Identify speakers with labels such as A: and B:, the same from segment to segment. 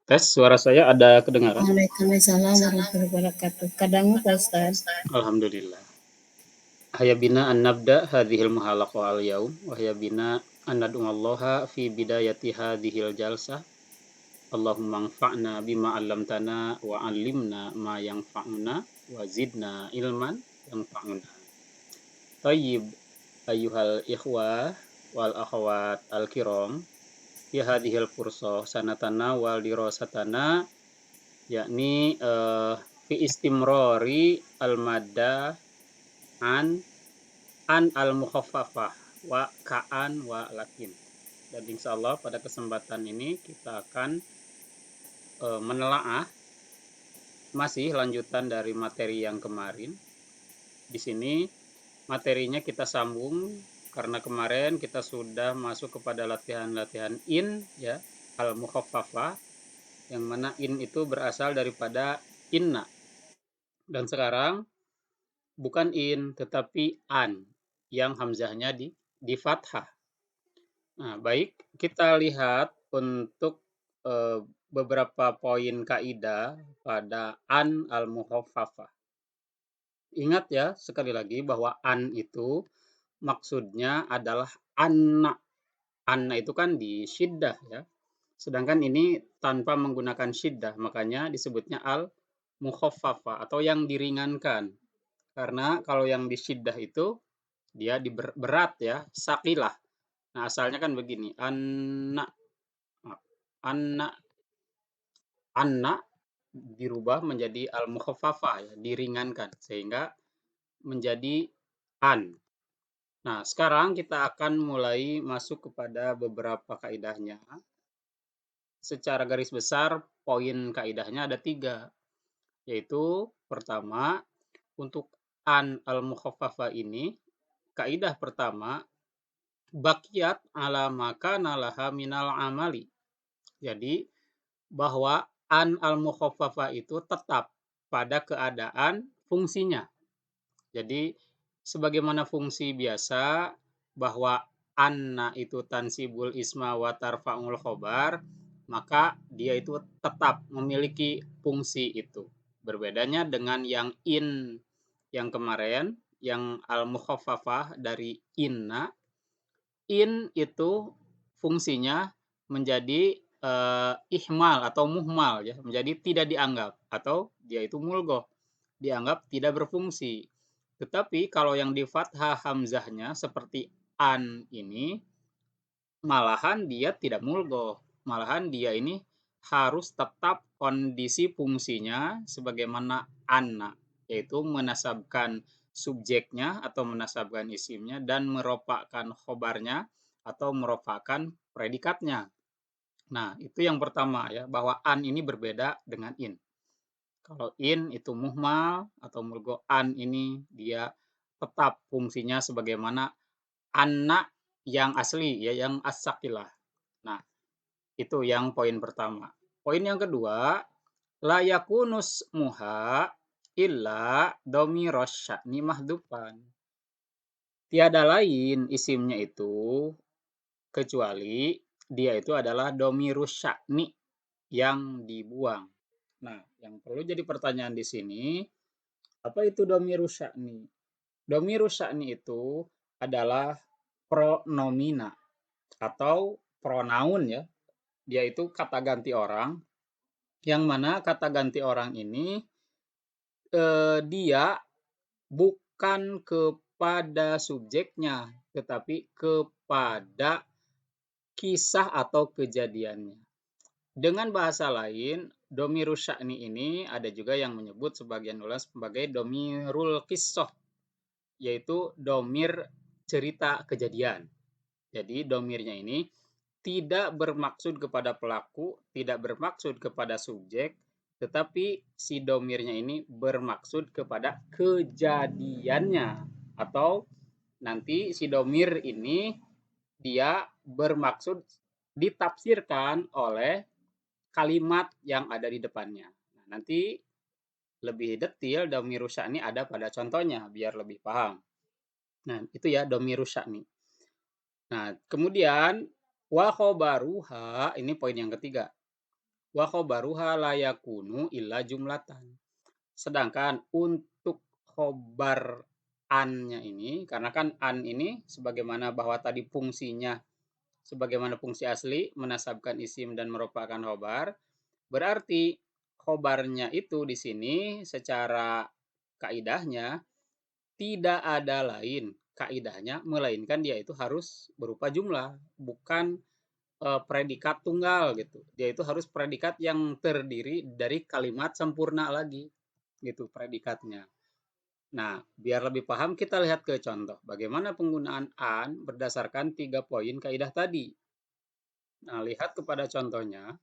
A: Tes, suara saya ada kedengaran?
B: Waalaikumsalam warahmatullahi wabarakatuh. Kadangu Pak Ustaz.
A: Alhamdulillah. Haya bina an nabda hadhil muhalaqa al yaum wa haya bina an nad'ullaha fi bidayati hadhil jalsah. Allahumma anfa'na bima 'allamtana wa 'allimna ma yanfa'una wa zidna ilman yanfa'una. Thayyib ayyuhal ikhwah wal akhwat al kiram fi hadhil fursa sanatana wal dirasatana yakni fi istimrori al madda an al mukhaffafah wa ka'an wa lakin. Dan insya Allah pada kesempatan ini kita akan menelaah masih lanjutan dari materi yang kemarin. Di sini materinya kita sambung karena kemarin kita sudah masuk kepada latihan-latihan in ya, al mukhaffafah, yang mana in itu berasal daripada inna. Dan sekarang bukan in tetapi an yang hamzahnya di fathah. Nah, baik, kita lihat untuk beberapa poin kaidah pada an al-mukhaffafah. Ingat ya, sekali lagi bahwa an itu maksudnya adalah anna. Anna itu kan di syiddah ya. Sedangkan ini tanpa menggunakan syiddah, makanya disebutnya al-mukhaffafah atau yang diringankan. Karena kalau yang di syiddah itu dia berat ya, sakilah. Nah, asalnya kan begini, anna, anna, anna dirubah menjadi al-mukhaffafah ya, diringankan sehingga menjadi an. Nah, sekarang kita akan mulai masuk kepada beberapa kaidahnya. Secara garis besar, poin kaidahnya ada 3, yaitu pertama, untuk an al-mukhaffafah ini, kaidah pertama, bakiyat ala maka nalaha minal amali. Jadi, bahwa an al-mukhaffafah itu tetap pada keadaan fungsinya. Jadi, sebagaimana fungsi biasa bahwa anna itu tansibul isma wa tarfa'ul khobar, maka dia itu tetap memiliki fungsi itu. Berbedanya dengan yang in yang kemarin, yang al-mukhaffafah dari inna, in itu fungsinya menjadi ihmal atau muhmal ya, menjadi tidak dianggap atau dia itu mulgoh, dianggap tidak berfungsi. Tetapi kalau yang di fathah hamzahnya seperti an ini, malahan dia tidak mulgoh, malahan dia ini harus tetap kondisi fungsinya sebagaimana anna, yaitu menasabkan subjeknya atau menasabkan isimnya dan merofakkan khobarnya atau merofakkan predikatnya. Nah, itu yang pertama ya, bahwa an ini berbeda dengan in. Kalau in itu muhmal atau mulgo'an, ini dia tetap fungsinya sebagaimana anna yang asli ya, yang as-sakilah. Nah, itu yang poin pertama. Poin yang kedua, la yakunus muha illa domiros sya'ni mahdupan. Tiada lain isimnya itu kecuali dia itu adalah domirus sya'ni yang dibuang. Nah, yang perlu jadi pertanyaan di sini, apa itu domirus sya'ni? Domirus sya'ni itu adalah pronomina atau pronaun ya. Dia itu kata ganti orang, yang mana kata ganti orang ini dia bukan kepada subjeknya, tetapi kepada kisah atau kejadiannya. Dengan bahasa lain, domirus sya'ni ini ada juga yang menyebut sebagian ulama sebagai domirul qissoh, yaitu domir cerita kejadian. Jadi domirnya ini tidak bermaksud kepada pelaku, tidak bermaksud kepada subjek, tetapi si domirnya ini bermaksud kepada kejadiannya. Atau nanti si domir ini dia bermaksud ditafsirkan oleh kalimat yang ada di depannya. Nah, nanti lebih detail domirus sya'ni ada pada contohnya biar lebih paham. Nah, itu ya domirus sya'ni. Nah, kemudian wa khobaruha, ini poin yang ketiga. wa khobaruha la yakunu illa jumlatan. Sedangkan untuk khobar an-nya ini, karena kan an ini sebagaimana bahwa tadi fungsinya sebagaimana fungsi asli menasabkan isim dan merupakan khobar, berarti khobarnya itu di sini secara kaidahnya tidak ada lain kaidahnya melainkan dia itu harus berupa jumlah, bukan predikat tunggal gitu. Dia itu harus predikat yang terdiri dari kalimat sempurna lagi gitu predikatnya. Nah, biar lebih paham kita lihat ke contoh. Bagaimana penggunaan an berdasarkan 3 poin kaidah tadi. Nah, lihat kepada contohnya.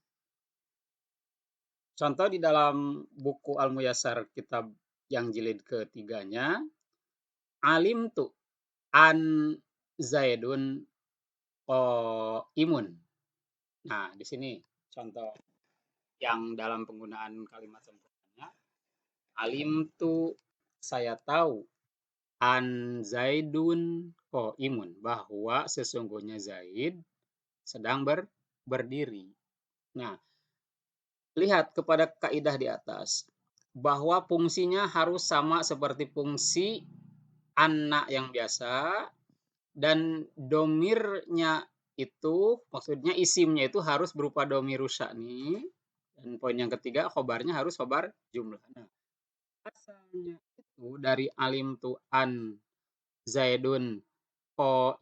A: Contoh di dalam buku Al-Muyassar kitab yang jilid ketiganya, alim tu an Zaidun imun. Nah, di sini contoh yang dalam penggunaan kalimat sempurnanya, alim tu saya tahu an Zaidun imun, bahwa sesungguhnya Zaid sedang berdiri. Nah, lihat kepada kaidah di atas bahwa fungsinya harus sama seperti fungsi anak yang biasa, dan domirnya itu maksudnya isimnya itu harus berupa domir sya'ni, dan poin yang ketiga khobarnya harus khobar jumlah. Nah, asalnya itu dari alim tu an Zaidun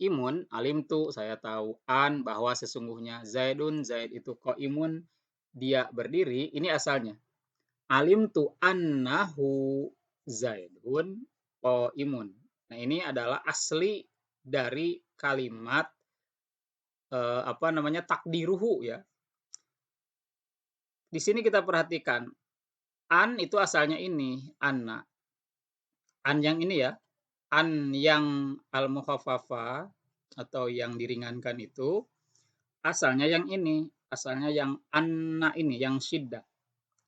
A: imun, alim tu saya tahu, an bahwa sesungguhnya Zaidun, Zaid itu imun, dia berdiri, ini asalnya. Alim tu annahu Zaidun imun. Nah, ini adalah asli dari kalimat takdiruhu ya. Di sini kita perhatikan an itu asalnya ini anna. An yang ini ya, an yang al-mukhaffafa atau yang diringankan itu asalnya yang ini, asalnya yang anna ini, yang syiddah.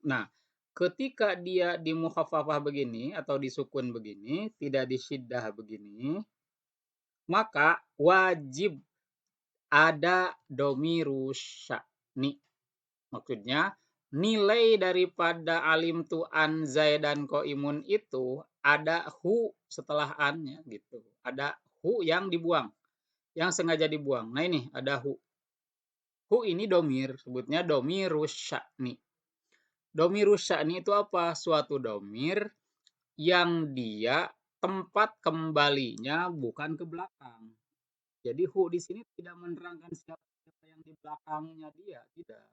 A: Nah, ketika dia di mukhaffafah begini atau disukun begini, tidak disyiddah begini, maka wajib ada domiru sya'ni. Maksudnya, nilai daripada alim tu'an zaidan ko'imun itu ada hu setelah an-nya gitu. Ada hu yang dibuang, yang sengaja dibuang. Nah ini ada hu. Hu ini domir, sebutnya domiru sya'ni. Domiru sya'ni itu apa? Suatu domir yang dia tempat kembalinya bukan ke belakang. Jadi hu di sini tidak menerangkan siapa yang di belakangnya dia, tidak.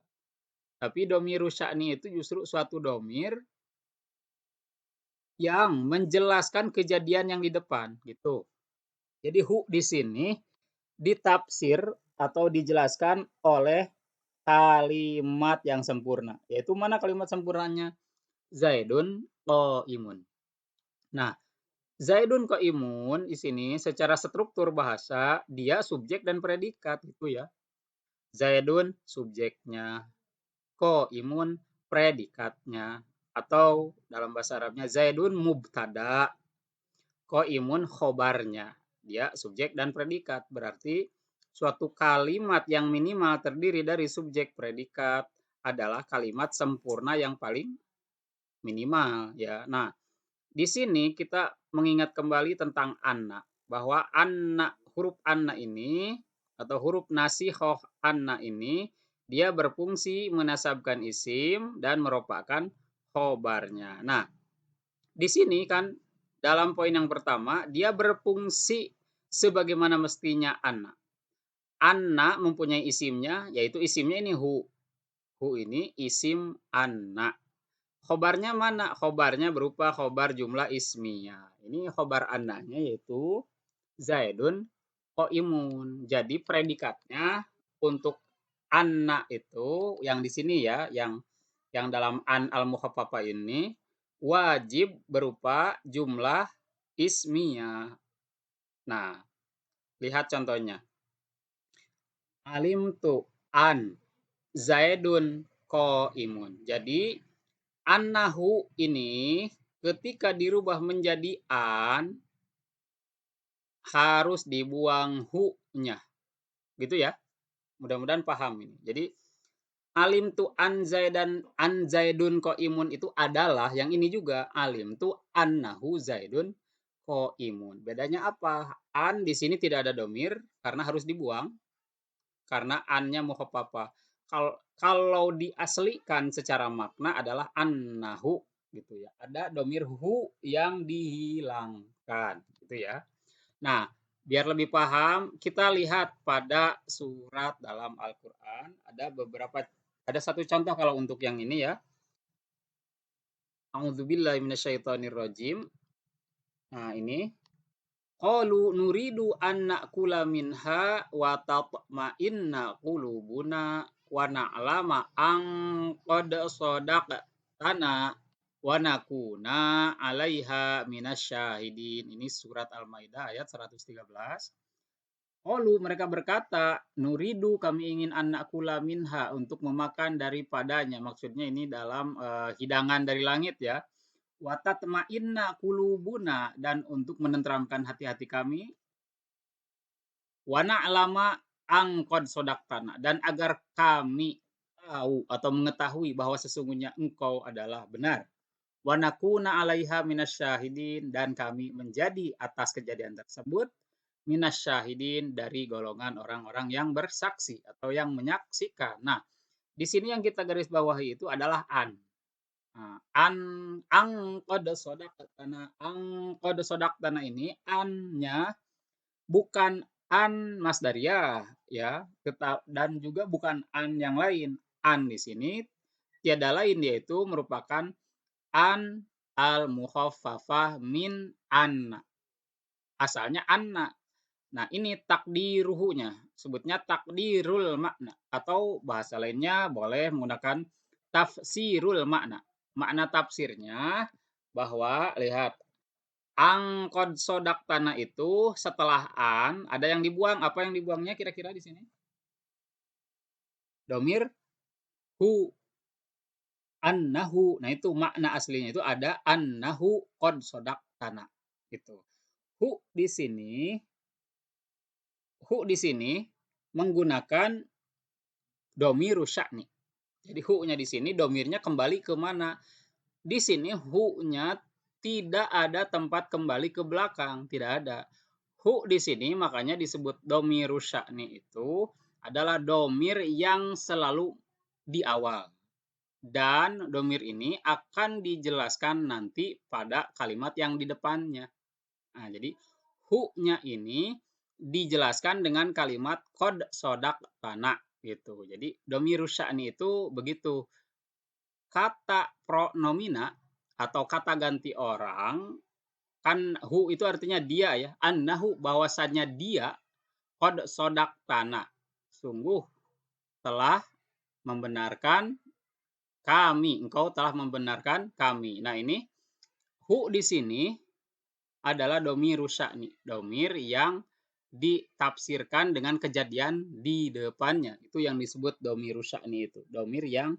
A: Tapi domiru sya'ni itu justru suatu domir yang menjelaskan kejadian yang di depan, gitu. Jadi hu di sini ditafsir atau dijelaskan oleh kalimat yang sempurna. Yaitu mana kalimat sempurnanya? Zaidun imun. Nah, Zaidun imun di sini secara struktur bahasa dia subjek dan predikat gitu ya. Zaidun subjeknya, imun predikatnya, atau dalam bahasa Arabnya Zaidun mubtada, imun khobarnya. Dia subjek dan predikat. Berarti suatu kalimat yang minimal terdiri dari subjek predikat adalah kalimat sempurna yang paling minimal ya. Nah, di sini kita mengingat kembali tentang anak, bahwa anak, huruf anak ini atau huruf nasihah anak ini dia berfungsi menasabkan isim dan merupakan khobarnya. Nah, di sini kan dalam poin yang pertama dia berfungsi sebagaimana mestinya anak. Anak mempunyai isimnya, yaitu isimnya ini hu. Hu ini isim anak. Khobarnya mana? Khobarnya berupa khobar jumlah ismiyah. Ini khobar anaknya yaitu Zaidun imun. Jadi predikatnya untuk anak itu yang di sini ya, yang dalam an al-mukhaffafah ini wajib berupa jumlah ismiyah. Nah, lihat contohnya. Alim tu an Zaidun imun. Jadi annahu ini ketika dirubah menjadi an harus dibuang hu-nya. Gitu ya. Mudah-mudahan paham ini. Jadi Alim tu an Zaidun qaimun itu adalah yang ini juga alim tu annahu Zaidun qaimun. Bedanya apa? An di sini tidak ada domir karena harus dibuang karena annya mukhaffafah. Kalau diaslikan secara makna adalah annahu gitu ya. Ada domir hu yang dihilangkan gitu ya. Nah, biar lebih paham, kita lihat pada surat dalam Al-Quran, ada satu contoh kalau untuk yang ini ya. A'udzubillahi minasyaitonirrajim. Nah, ini. Qalu nuridu an na'kula minha wa tatma'inna qulubuna wa na'lama an qad sadaqtana wa nakuna 'alaiha minasyahidin. Ini surat Al-Maidah ayat 113. Qalu mereka berkata, nuridu kami ingin an-na'kula minha untuk memakan daripadanya. Maksudnya ini dalam hidangan dari langit ya. Wa tatma'inna qulubuna dan untuk menenteramkan hati-hati kami. Wa na'lama an qad sadaqtana dan agar kami tahu atau mengetahui bahwa sesungguhnya engkau adalah benar. Wa nakuna 'alaiha minasyahidin dan kami menjadi atas kejadian tersebut minasyahidin dari golongan orang-orang yang bersaksi atau yang menyaksikan. Nah, di sini yang kita garis bawahi itu adalah an. Nah, ang qad sadaqtana ini annya bukan an masdariyah ya, dan juga bukan an yang lain. An di sini tiada lain yaitu merupakan an al-mukhaffafah min anna. Asalnya anna. Nah, ini takdiruhunya. Sebutnya takdirul makna. Atau bahasa lainnya boleh menggunakan tafsirul makna. Makna tafsirnya bahwa, lihat, ang qad sadaqtana itu setelah an, ada yang dibuang. Apa yang dibuangnya kira-kira di sini? Domir hu. Annahu. Nah, itu makna aslinya itu ada annahu qad sadaqtana. Gitu. Hu di sini menggunakan domiru sya'ni. Jadi hu-nya di sini domirnya kembali ke mana? Di sini hu-nya tidak ada tempat kembali ke belakang, tidak ada. Hu di sini makanya disebut domiru sya'ni itu adalah domir yang selalu di awal. Dan domir ini akan dijelaskan nanti pada kalimat yang di depannya. Nah, jadi hu-nya ini dijelaskan dengan kalimat qad sadaqtana gitu. Jadi domiru sya'ni itu begitu. Kata pronomina atau kata ganti orang kan hu itu artinya dia ya. Annahu bahwasannya dia qad sadaqtana. Sungguh telah membenarkan kami. Engkau telah membenarkan kami. Nah, ini hu di sini adalah domiru sya'ni. Domir yang ditafsirkan dengan kejadian di depannya. Itu yang disebut domiru sya'ni itu. Domir yang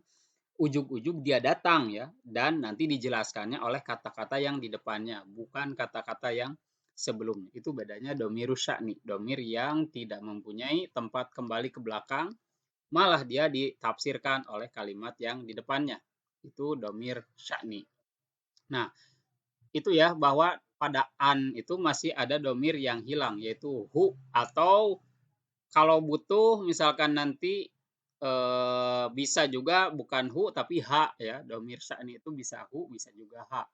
A: ujug-ujug dia datang ya. Dan nanti dijelaskannya oleh kata-kata yang di depannya. Bukan kata-kata yang sebelumnya. Itu bedanya domiru sya'ni. Domir yang tidak mempunyai tempat kembali ke belakang. Malah dia ditafsirkan oleh kalimat yang di depannya. Itu domir sya'ni. Nah, itu ya bahwa pada an itu masih ada domir yang hilang yaitu hu, atau kalau butuh misalkan nanti bisa juga bukan hu tapi ha ya. Domir sya'ni itu bisa hu, bisa juga ha.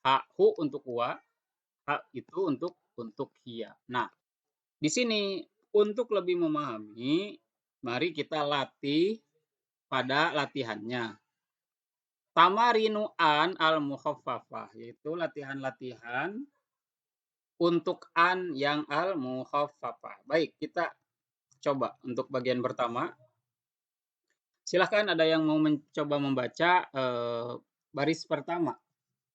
A: Ha hu untuk huwa, ha itu untuk hiya. Nah, di sini untuk lebih memahami, mari kita latih pada latihannya. Tamarinu an al-mukhaffafah, yaitu latihan-latihan untuk an yang al-mukhaffafah. Baik, kita coba untuk bagian pertama. Silahkan ada yang mau mencoba membaca baris pertama.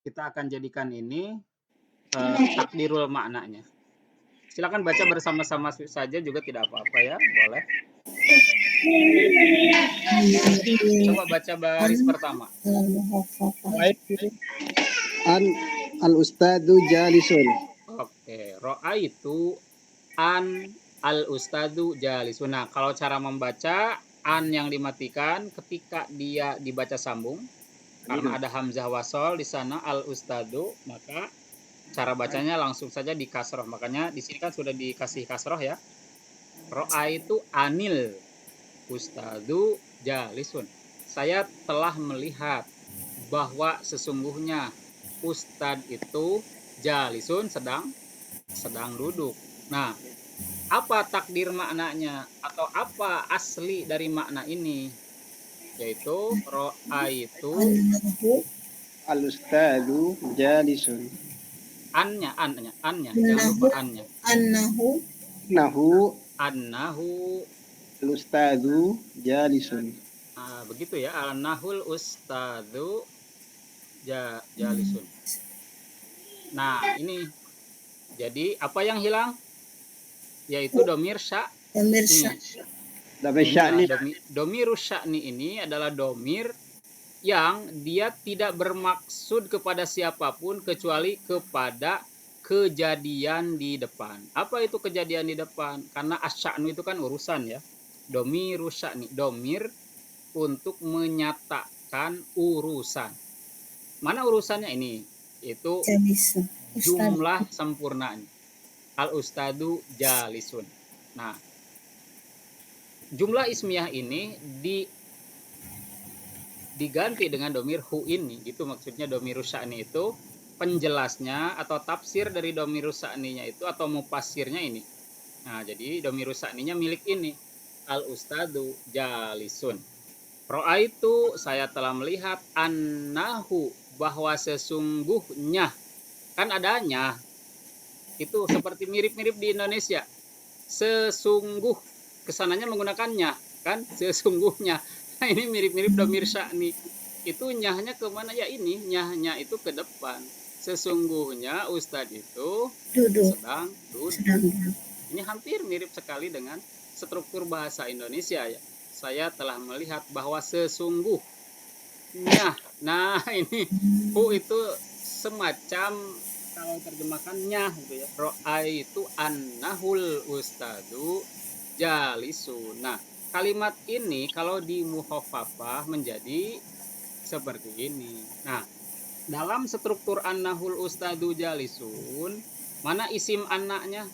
A: Kita akan jadikan ini takdirul maknanya. Silahkan baca bersama-sama saja juga tidak apa-apa ya, boleh. Coba baca baris pertama.
C: An al-ustadu jalisun.
A: Oke, ro'aitu an al-ustadu jalisun. Nah, kalau cara membaca an yang dimatikan ketika dia dibaca sambung karena ada hamzah wasol di sana al ustadu, maka cara bacanya langsung saja di kasroh. Makanya di sini kan sudah dikasih kasroh ya. Ro'a itu anil ustadu jalisun. Saya telah melihat bahwa sesungguhnya ustad itu jalisun sedang duduk. Nah, apa takdir maknanya atau apa asli dari makna ini? Yaitu ro'a itu
B: Annahu.
C: Al-ustadu jalisun.
A: annya, jangan lupa annya.
B: Annahu.
C: Nahu
A: Annahu,
C: al-ustadu jalisun.
A: begitu ya. Annahul ustadu jalisun. Nah, ini jadi apa yang hilang? Yaitu domir
B: Pemirsa.
C: Tapi sya'ni
A: domir sya'ni ini adalah domir yang dia tidak bermaksud kepada siapapun kecuali kepada kejadian di depan. Apa itu kejadian di depan? Karena asya'nu itu kan urusan ya. Domir sya'ni, domir untuk menyatakan urusan. Mana urusannya ini? Itu
B: Jalisun.
A: jumlah sempurnanya. Al ustadu jalisun. Nah, jumlah ismiyah ini diganti dengan domir hu ini. Itu maksudnya domir sya'ni itu penjelasnya atau tafsir dari domir sya'ninya itu atau mufassirnya ini. Nah, jadi domir sya'ninya milik ini. Al ustadu jalisun. Ro'a itu saya telah melihat annahu bahwa sesungguhnya kan adanya itu seperti mirip-mirip di Indonesia. Sesungguh kesananya menggunakannya kan sesungguhnya. Nah, ini mirip-mirip domir sya'ni. Itu nyahnya kemana ya ini? Nyahnya itu ke depan. Sesungguhnya Ustadz itu
B: Duduk.
A: sedang duduk. Ini hampir mirip sekali dengan struktur bahasa Indonesia ya. Saya telah melihat bahwa sesungguhnya. Nah, ini hu itu semacam kalau terjemahkannya gitu ya. Ro'a itu annahul ustadu jalisun. Nah, kalimat ini kalau di mukhafafah menjadi seperti ini. Nah, dalam struktur annahul ustadu jalisun, mana isim anaknya?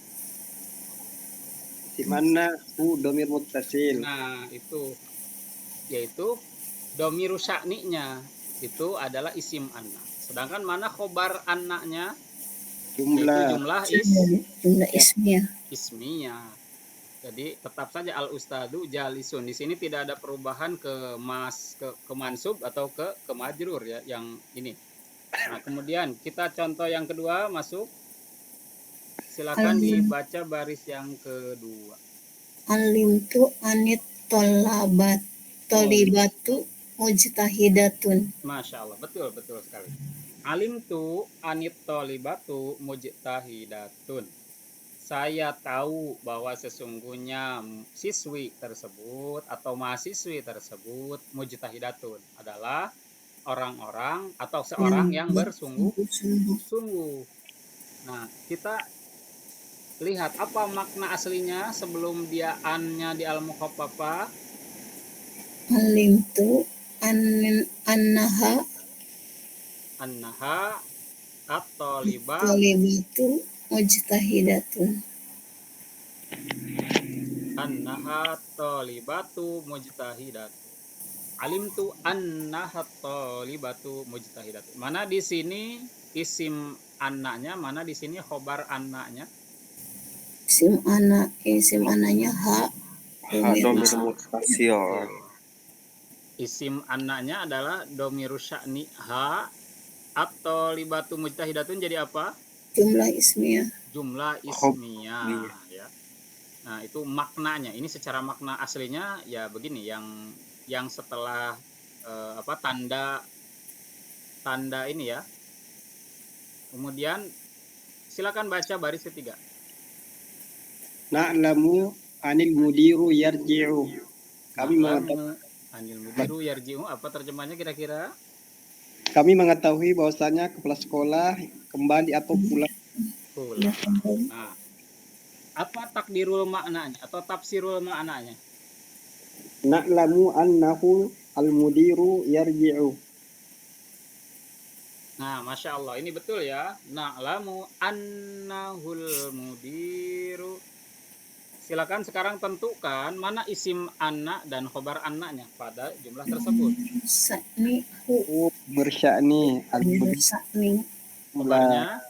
C: di mana hu domir muttasil.
A: Nah, itu yaitu domiru sya'ninya itu adalah isim anak. Sedangkan mana khobar anaknya?
C: Jumlah
B: Jumlah ismiyah.
A: Ismiyah. Jadi tetap saja al ustadu jalisun. Di sini tidak ada perubahan ke mansub atau ke majrur ya yang ini. Nah, kemudian kita contoh yang kedua masuk. Silakan dibaca baris yang kedua.
B: Alimtu anit tolibatu mujtahidatun.
A: Masya Allah, betul sekali. Alimtu anit tolibatu mujtahidatun. Saya tahu bahwa sesungguhnya siswi tersebut atau mahasiswi tersebut mujtahidatun adalah orang-orang atau seorang yang bersungguh-sungguh. Nah, kita lihat apa makna aslinya sebelum dia an-nya di al-mukhaffafah.
B: Alimtu annaha at-talibatu mujtahidatun.
A: Annaha talibatu mujtahidatun. Alimtu annaha talibatu mujtahidatun. Mana di sini isim anaknya, mana di sini khobar anaknya?
B: Isim anaknya ha.
D: Domir muttasil.
A: Isim anaknya adalah domiru sya'ni ha atau libatu mujtahidatun jadi apa?
B: Jumlah ismiyah.
A: Jumlah ismiyah ya. Nah, itu maknanya. Ini secara makna aslinya ya begini, yang setelah tanda ini ya. Kemudian silakan baca baris ketiga.
C: Na'lamu anil mudiru yarji'u. Kami mengetahui
A: anil mudiru yarji'u, apa terjemahnya kira-kira?
C: Kami mengetahui bahwasanya kepala sekolah kembali atau pulang.
A: Nah, apa takdirul maknanya atau tafsirul maknanya?
C: Na'lamu annahu al-mudiru yarji'u.
A: Nah, Masya Allah, ini betul ya. Na'lamu annahul mudiru. Silakan sekarang tentukan mana isim anna dan khobar annanya pada jumlah tersebut.
B: Sa'nihu.
C: Bersya'ni
B: Domiru
C: al-mudiru.
B: sa'ni.
A: Khobarnya,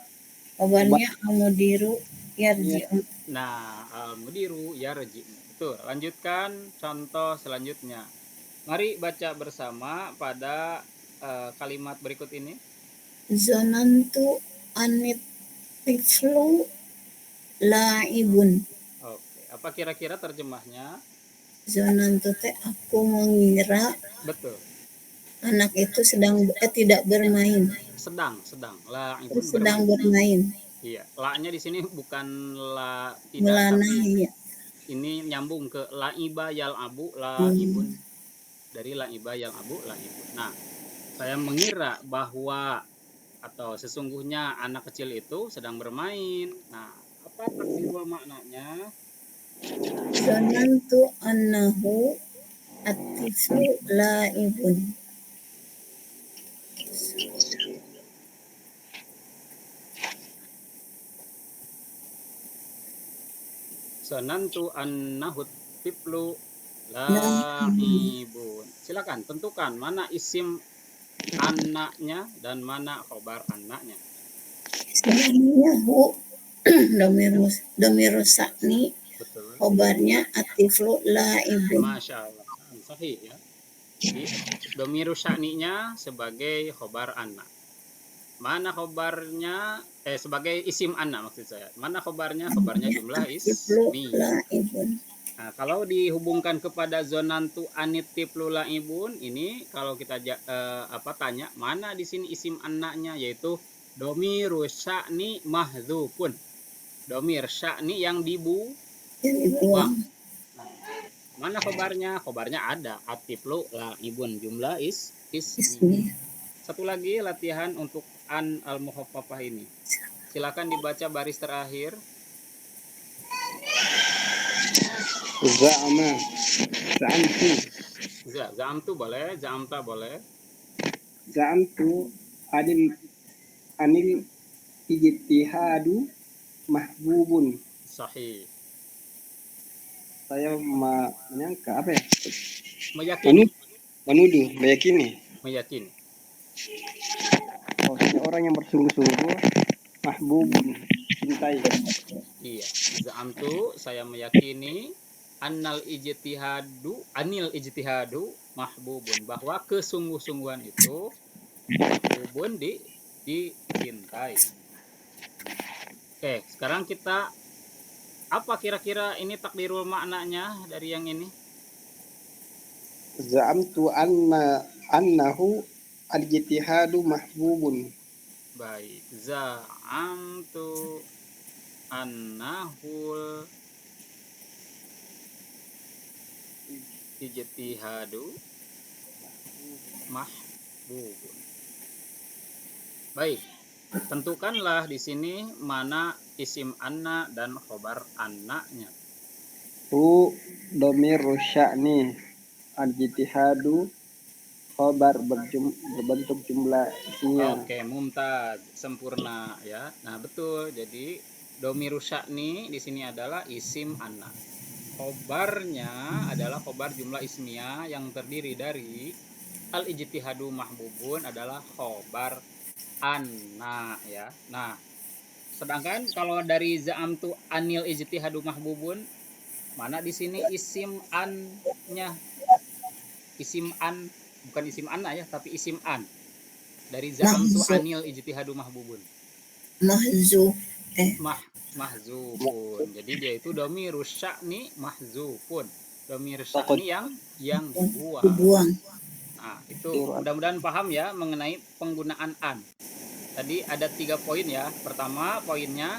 B: Kabarnya al-mudiru yarji'u.
A: nah, al-mudiru yarji. Betul. Lanjutkan contoh selanjutnya. Mari baca bersama pada kalimat berikut ini.
B: Zonantu anit tiflu la'ibun.
A: Oke, apa kira-kira terjemahnya?
B: Zonantu teh aku mengira
A: Betul.
B: anak itu tidak bermain.
A: Sedang.
B: Terus sedang bermain.
A: Iya, la-nya di sini bukan la tidak,
B: Melana
A: tapi
B: ya.
A: ini nyambung ke laiba yal'abu laibun. Dari laiba yal'abu laibun. Nah, saya mengira bahwa atau sesungguhnya anak kecil itu sedang bermain. Nah, apa takdirul maknanya?
B: Zonantu annahu at-tiflu la'ibun.
A: Sanantu annahut tiflu la'ibun. Silakan tentukan mana isim anaknya dan mana khobar anaknya.
B: Sebenarnya hu domiru sa'ni,
A: Betul.
B: khobarnya at-tiflu la'ibun.
A: Masya Allah. Sahih ya. Jadi domiru sya'ninya sebagai khobar anak. Mana khobarnya sebagai isim anak maksud saya. Mana khobarnya? Khobarnya jumlah
B: Tiflu
A: ismi.
B: la'ibun.
A: Nah, kalau dihubungkan kepada zonantu anit tiflu la'ibun, ini kalau kita tanya mana di sini isim anaknya, yaitu domiru sya'ni mahdzufun. Domir sya'ni yang dibuang. Mana khobarnya? Khobarnya ada atiflu la'ibun, jumlah ismi. Satu lagi latihan untuk an al-mukhaffafah ini. Silakan dibaca baris terakhir.
C: Za'ama. Za'amtu.
A: Za'amtu boleh, za'amta boleh.
C: Za'amtu anil ijtihadu mahbubun.
A: Sahih.
C: Saya menyangka apa ya?
A: Meyakini.
C: Meyakini. Oh, orang yang bersungguh-sungguh mahbubun, cintai.
A: Iya, za'amtu saya meyakini anil ijtihadu mahbubun, bahwa kesungguh-sungguhan itu mahbubun dicintai. Oke, sekarang kita apa kira-kira ini takdirul maknanya dari yang ini?
C: Za'amtu annahu al-ijtihadu mahbubun.
A: Baik, za'amtu annahul ijtihadu mahbubun. Baik, tentukanlah di sini mana isim anna dan khobar annanya.
C: Hu domiru sya'ni, al-ijtihadu khobar berbentuk jumlah ismiyah.
A: Oke, mumtaz, sempurna ya. Nah, betul. Jadi domiru sya'ni di sini adalah isim anna. Khobarnya adalah khobar jumlah ismiyah yang terdiri dari al-ijtihadu mahbubun adalah khobar anna ya. Nah, sedangkan kalau dari za'amtu anil ijtihadu mahbubun, mana di sini isim an-nya? Isim an, bukan isim anna ya, tapi isim an. Dari za'amtu anil ijtihadu mahbubun. Mahzufun. Jadi dia itu domirus sya'ni mahzufun. Domirus sya'ni yang dibuang. Nah, itu mudah-mudahan paham ya mengenai penggunaan an. Tadi ada 3 poin ya. Pertama, poinnya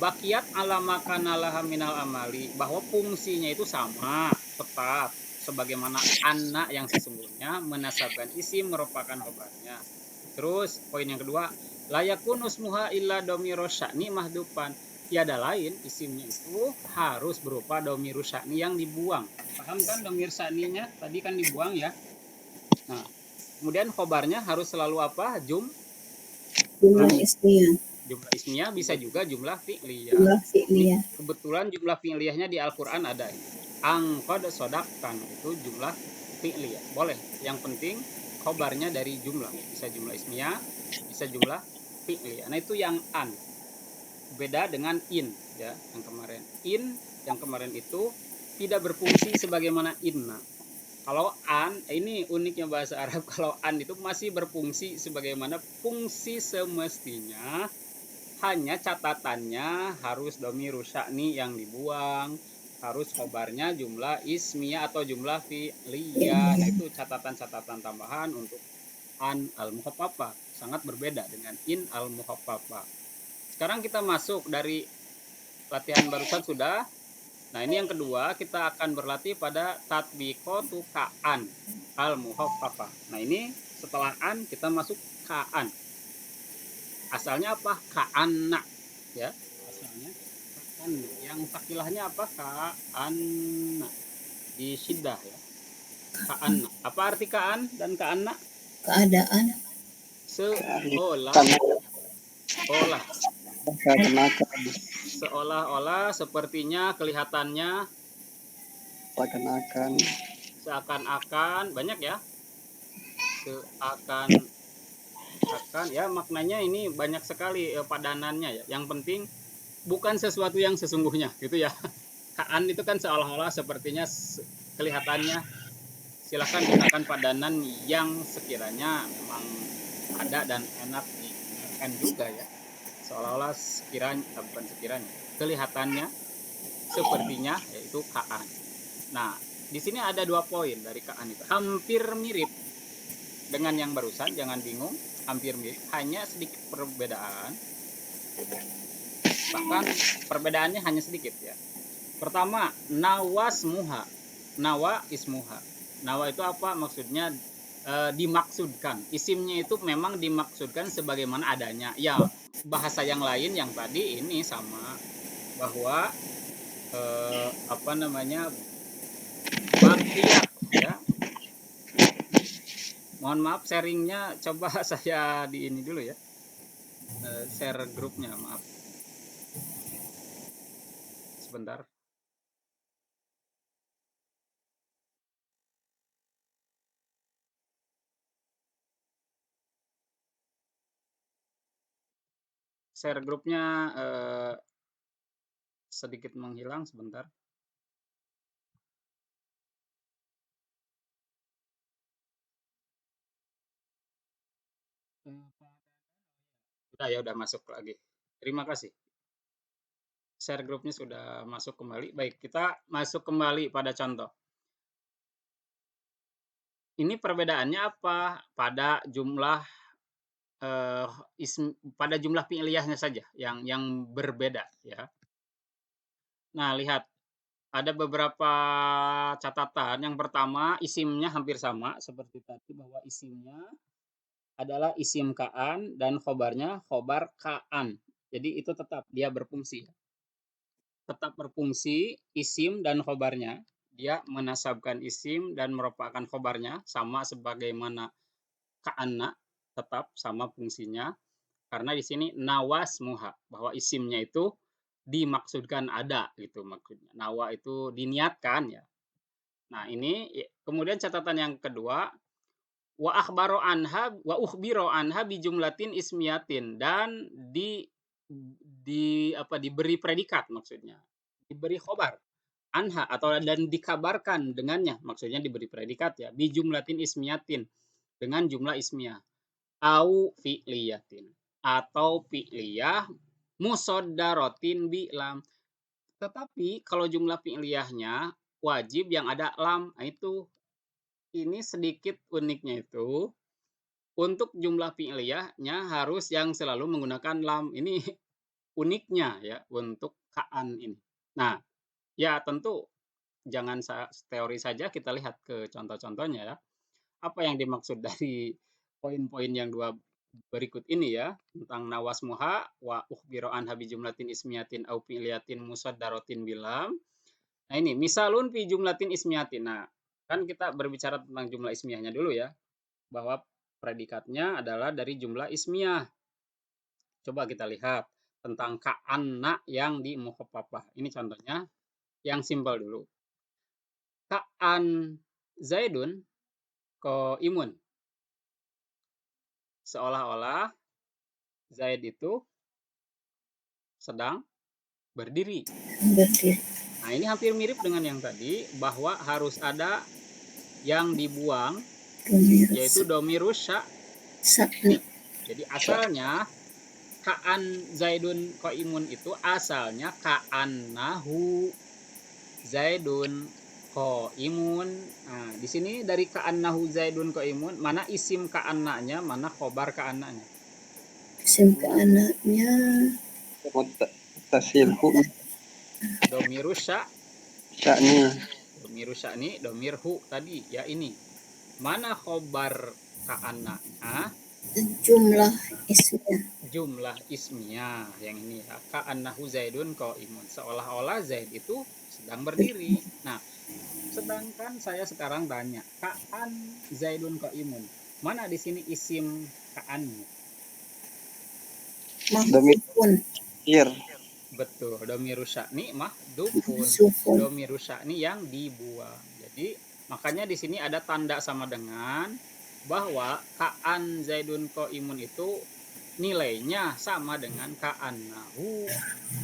A: bakiyat ala makanalaha minal amali, bahwa fungsinya itu sama, tetap sebagaimana anna yang sesungguhnya menasabkan isim merupakan khobarnya. Terus poin yang kedua, layakun usmuha illa domiru sya'ni mahdupan, tiada lain, isimnya itu harus berupa domir sya'ni yang dibuang. Paham kan domir sya'ninya? Tadi kan dibuang ya. Nah, kemudian khobarnya harus selalu apa?
B: Jumlah ismiyah.
A: Jumlah ismiyah, bisa juga jumlah fi'liyah.
B: Jumlah fi'liyah.
A: Kebetulan jumlah fi'liyahnya di Al-Quran ada ini. Angkod sodaktan, itu jumlah fi'liyah. Boleh. Yang penting khobarnya dari jumlah. Bisa jumlah ismiyah, bisa jumlah fi'liyah. Nah, itu yang an. Beda dengan in ya, yang kemarin. In yang kemarin itu tidak berfungsi sebagaimana inna. Kalau an, ini uniknya bahasa Arab, kalau an itu masih berfungsi sebagaimana fungsi semestinya, hanya catatannya harus domir sya'ni yang dibuang, harus khobarnya jumlah ismiyah atau jumlah fi'liyah. Nah, itu catatan-catatan tambahan untuk an al-mukhaffafah, sangat berbeda dengan in al-mukhaffafah. Sekarang kita masuk dari latihan barusan sudah. Nah, ini yang kedua, kita akan berlatih pada tatbiqatu ka'an al-mukhaffafah. Nah, ini setelah an kita masuk ka'an. Asalnya apa? Ka'anna ya. Asalnya ka'anna. Yang fakilahnya apa? Ka'anna. Di syiddah ya. Ka'anna. Apa arti ka'an dan ka'anna?
B: Keadaan.
A: Seolah seolah-olah, sepertinya, kelihatannya, seakan-akan, banyak ya, seakan-akan ya, maknanya ini banyak sekali padanannya ya. Yang penting bukan sesuatu yang sesungguhnya gitu ya. Kaan itu kan seolah-olah, sepertinya, kelihatannya. Silakan gunakan padanan yang sekiranya memang ada dan enak digunakan juga ya. Seolah-olah kelihatannya, sepertinya, yaitu ka'an. Nah, di sini ada 2 poin dari ka'an itu. Hampir mirip dengan yang barusan, jangan bingung, hampir mirip, hanya sedikit perbedaan. Bahkan perbedaannya hanya sedikit ya. Pertama, nawa ismuha. Nawa ismuha. Nawa itu apa? Maksudnya dimaksudkan. Isimnya itu memang dimaksudkan sebagaimana adanya. Ya, bahasa yang lain yang tadi ini sama, bahwa baktiyat ya. Mohon maaf, sharingnya coba saya di ini dulu ya, share grupnya, maaf sebentar. Share grupnya sedikit menghilang sebentar. Udah masuk lagi. Terima kasih. Share grupnya sudah masuk kembali. Baik, kita masuk kembali pada contoh. Ini perbedaannya apa? Pada jumlah pada jumlah fi'liyahnya saja yang berbeda ya. Nah, lihat, ada beberapa catatan. Yang pertama, isimnya hampir sama seperti tadi, bahwa isimnya adalah isim ka'an dan khobarnya khobar ka'an. Jadi itu tetap dia berfungsi. Tetap berfungsi isim dan khobarnya. Dia menasabkan isim dan merupakan khobarnya, sama sebagaimana ka'anna, tetap sama fungsinya. Karena di sini nawas muha, bahwa isimnya itu dimaksudkan ada gitu maksudnya. Nawa itu diniatkan ya. Nah, ini kemudian catatan yang kedua, wa akhbaro anha wa ukhbiro anha bi jumlatin ismiyatin, dan diberi predikat, maksudnya diberi khobar anha, atau dan dikabarkan dengannya, maksudnya diberi predikat ya, bi jumlatin ismiyatin, dengan jumlah ismiyah, au fi'liyatin, atau fi'liyah musaddaratin bi lam. Tetapi kalau jumlah fi'liyahnya wajib yang ada lam. Nah, itu ini sedikit uniknya itu, untuk jumlah fi'liyahnya harus yang selalu menggunakan lam. Ini uniknya ya untuk ka'an ini. Nah, ya tentu jangan teori saja, kita lihat ke contoh-contohnya ya. Apa yang dimaksud dari poin-poin yang berikut ini ya, tentang nawasmuha wa ukhbiro anha bi jumlatin ismiyatin au fi'liyatin musaddaratin bilam. Nah ini misalun fi jumlatin ismiyatin. Nah, kan kita berbicara tentang jumlah ismiyahnya dulu ya, bahwa predikatnya adalah dari jumlah ismiyah. Coba kita lihat tentang ka'anna yang di mukhaffafah. Ini contohnya yang simpel dulu. Ka'an Zaidun imun. Seolah-olah Zaid itu sedang berdiri.
B: Berdiri.
A: Nah, ini hampir mirip dengan yang tadi, bahwa harus ada yang dibuang, yaitu domirus
B: Sakni.
A: Jadi asalnya ka'an Zaidun imun itu asalnya ka'annahu Zaidun imun. Nah, di sini dari ka'annahu Zaidun imun, mana isim ka'annanya, mana khobar ka'annanya?
B: Isim ka'annanya
C: Tasilku
A: Domirus
C: sya'ni.
A: Domirus sya'ni, domirhu tadi ya ini. Mana khobar ka'annanya?
B: jumlah ismiyah.
A: Jumlah ismiyah yang ini ya. Ka'annahu Zaidun imun. Seolah-olah Zaid itu sedang berdiri. Nah, sedangkan saya sekarang tanya, ka'an Zaidun imun. Mana di sini isim ka'annya?
B: Mahdhufun.
C: Ir.
A: Betul, domirus sya'ni mahdhufun.
B: Mahdhufun.
A: Domirus sya'ni yang dibuang. Jadi makanya di sini ada tanda sama dengan bahwa ka'an Zaidun imun itu nilainya sama dengan ka'annahu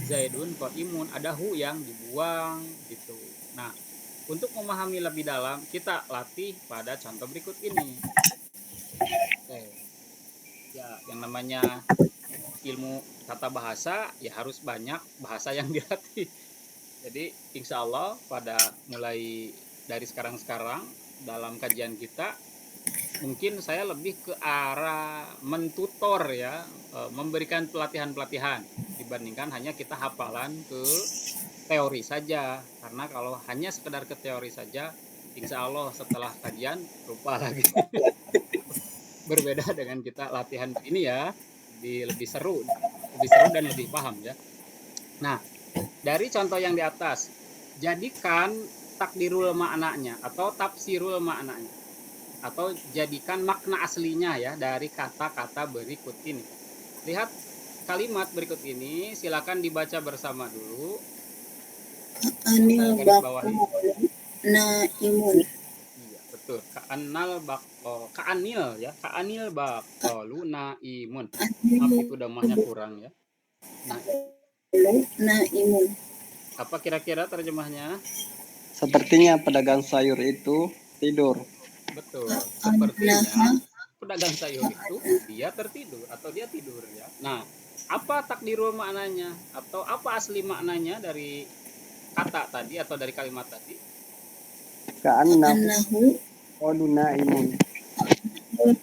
A: Zaidun imun. Ada hu yang dibuang gitu. Nah, untuk memahami lebih dalam, kita latih pada contoh berikut ini. Ya, yang namanya ilmu tata bahasa ya harus banyak bahasa yang dilatih. Jadi insya Allah pada mulai dari sekarang dalam kajian kita, mungkin saya lebih ke arah mentutor ya, memberikan pelatihan-pelatihan dibandingkan hanya kita hafalan ke teori saja. Karena kalau hanya sekedar ke teori saja, insya Allah setelah kajian lupa lagi. Berbeda dengan kita latihan ini ya, lebih seru dan lebih paham ya. Nah, dari contoh yang di atas, jadikan takdirul maknanya atau tafsirul maknanya, atau jadikan makna aslinya ya dari kata-kata berikut ini. Lihat kalimat berikut ini, silakan dibaca bersama dulu.
B: Anil bakul naimun.
A: Iya, betul. Ka'anil ya, ka'anil bakolu naimun. Maaf itu damahnya kurang ya. Nah,
B: Naimun.
A: apa kira-kira terjemahnya?
C: Sepertinya pedagang sayur itu tidur.
A: Betul. Sepertinya pedagang sayur itu dia tertidur atau dia tidur ya. Nah, apa takdirul maknanya atau apa asli maknanya dari kata tadi atau dari kalimat tadi?
C: Ka'annahu qalu na'imun.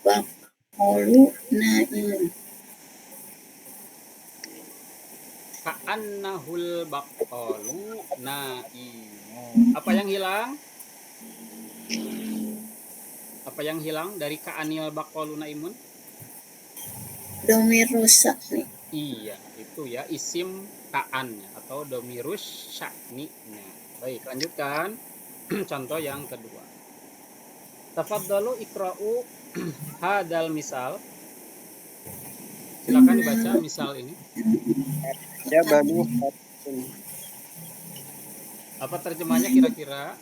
B: Bakulu naimun.
A: Ka'annahul baqalu naimun. Apa yang hilang? Apa yang hilang dari ka'anil baqalu naimun?
B: Domirus sakni.
A: Iya, itu ya isim ka'annya atau domirus sya'ninya. Baik, lanjutkan. Contoh yang kedua. Tafadhalu ikra'u hadal misal. Silakan dibaca misal ini.
C: Ya baru.
A: Apa terjemahnya kira-kira?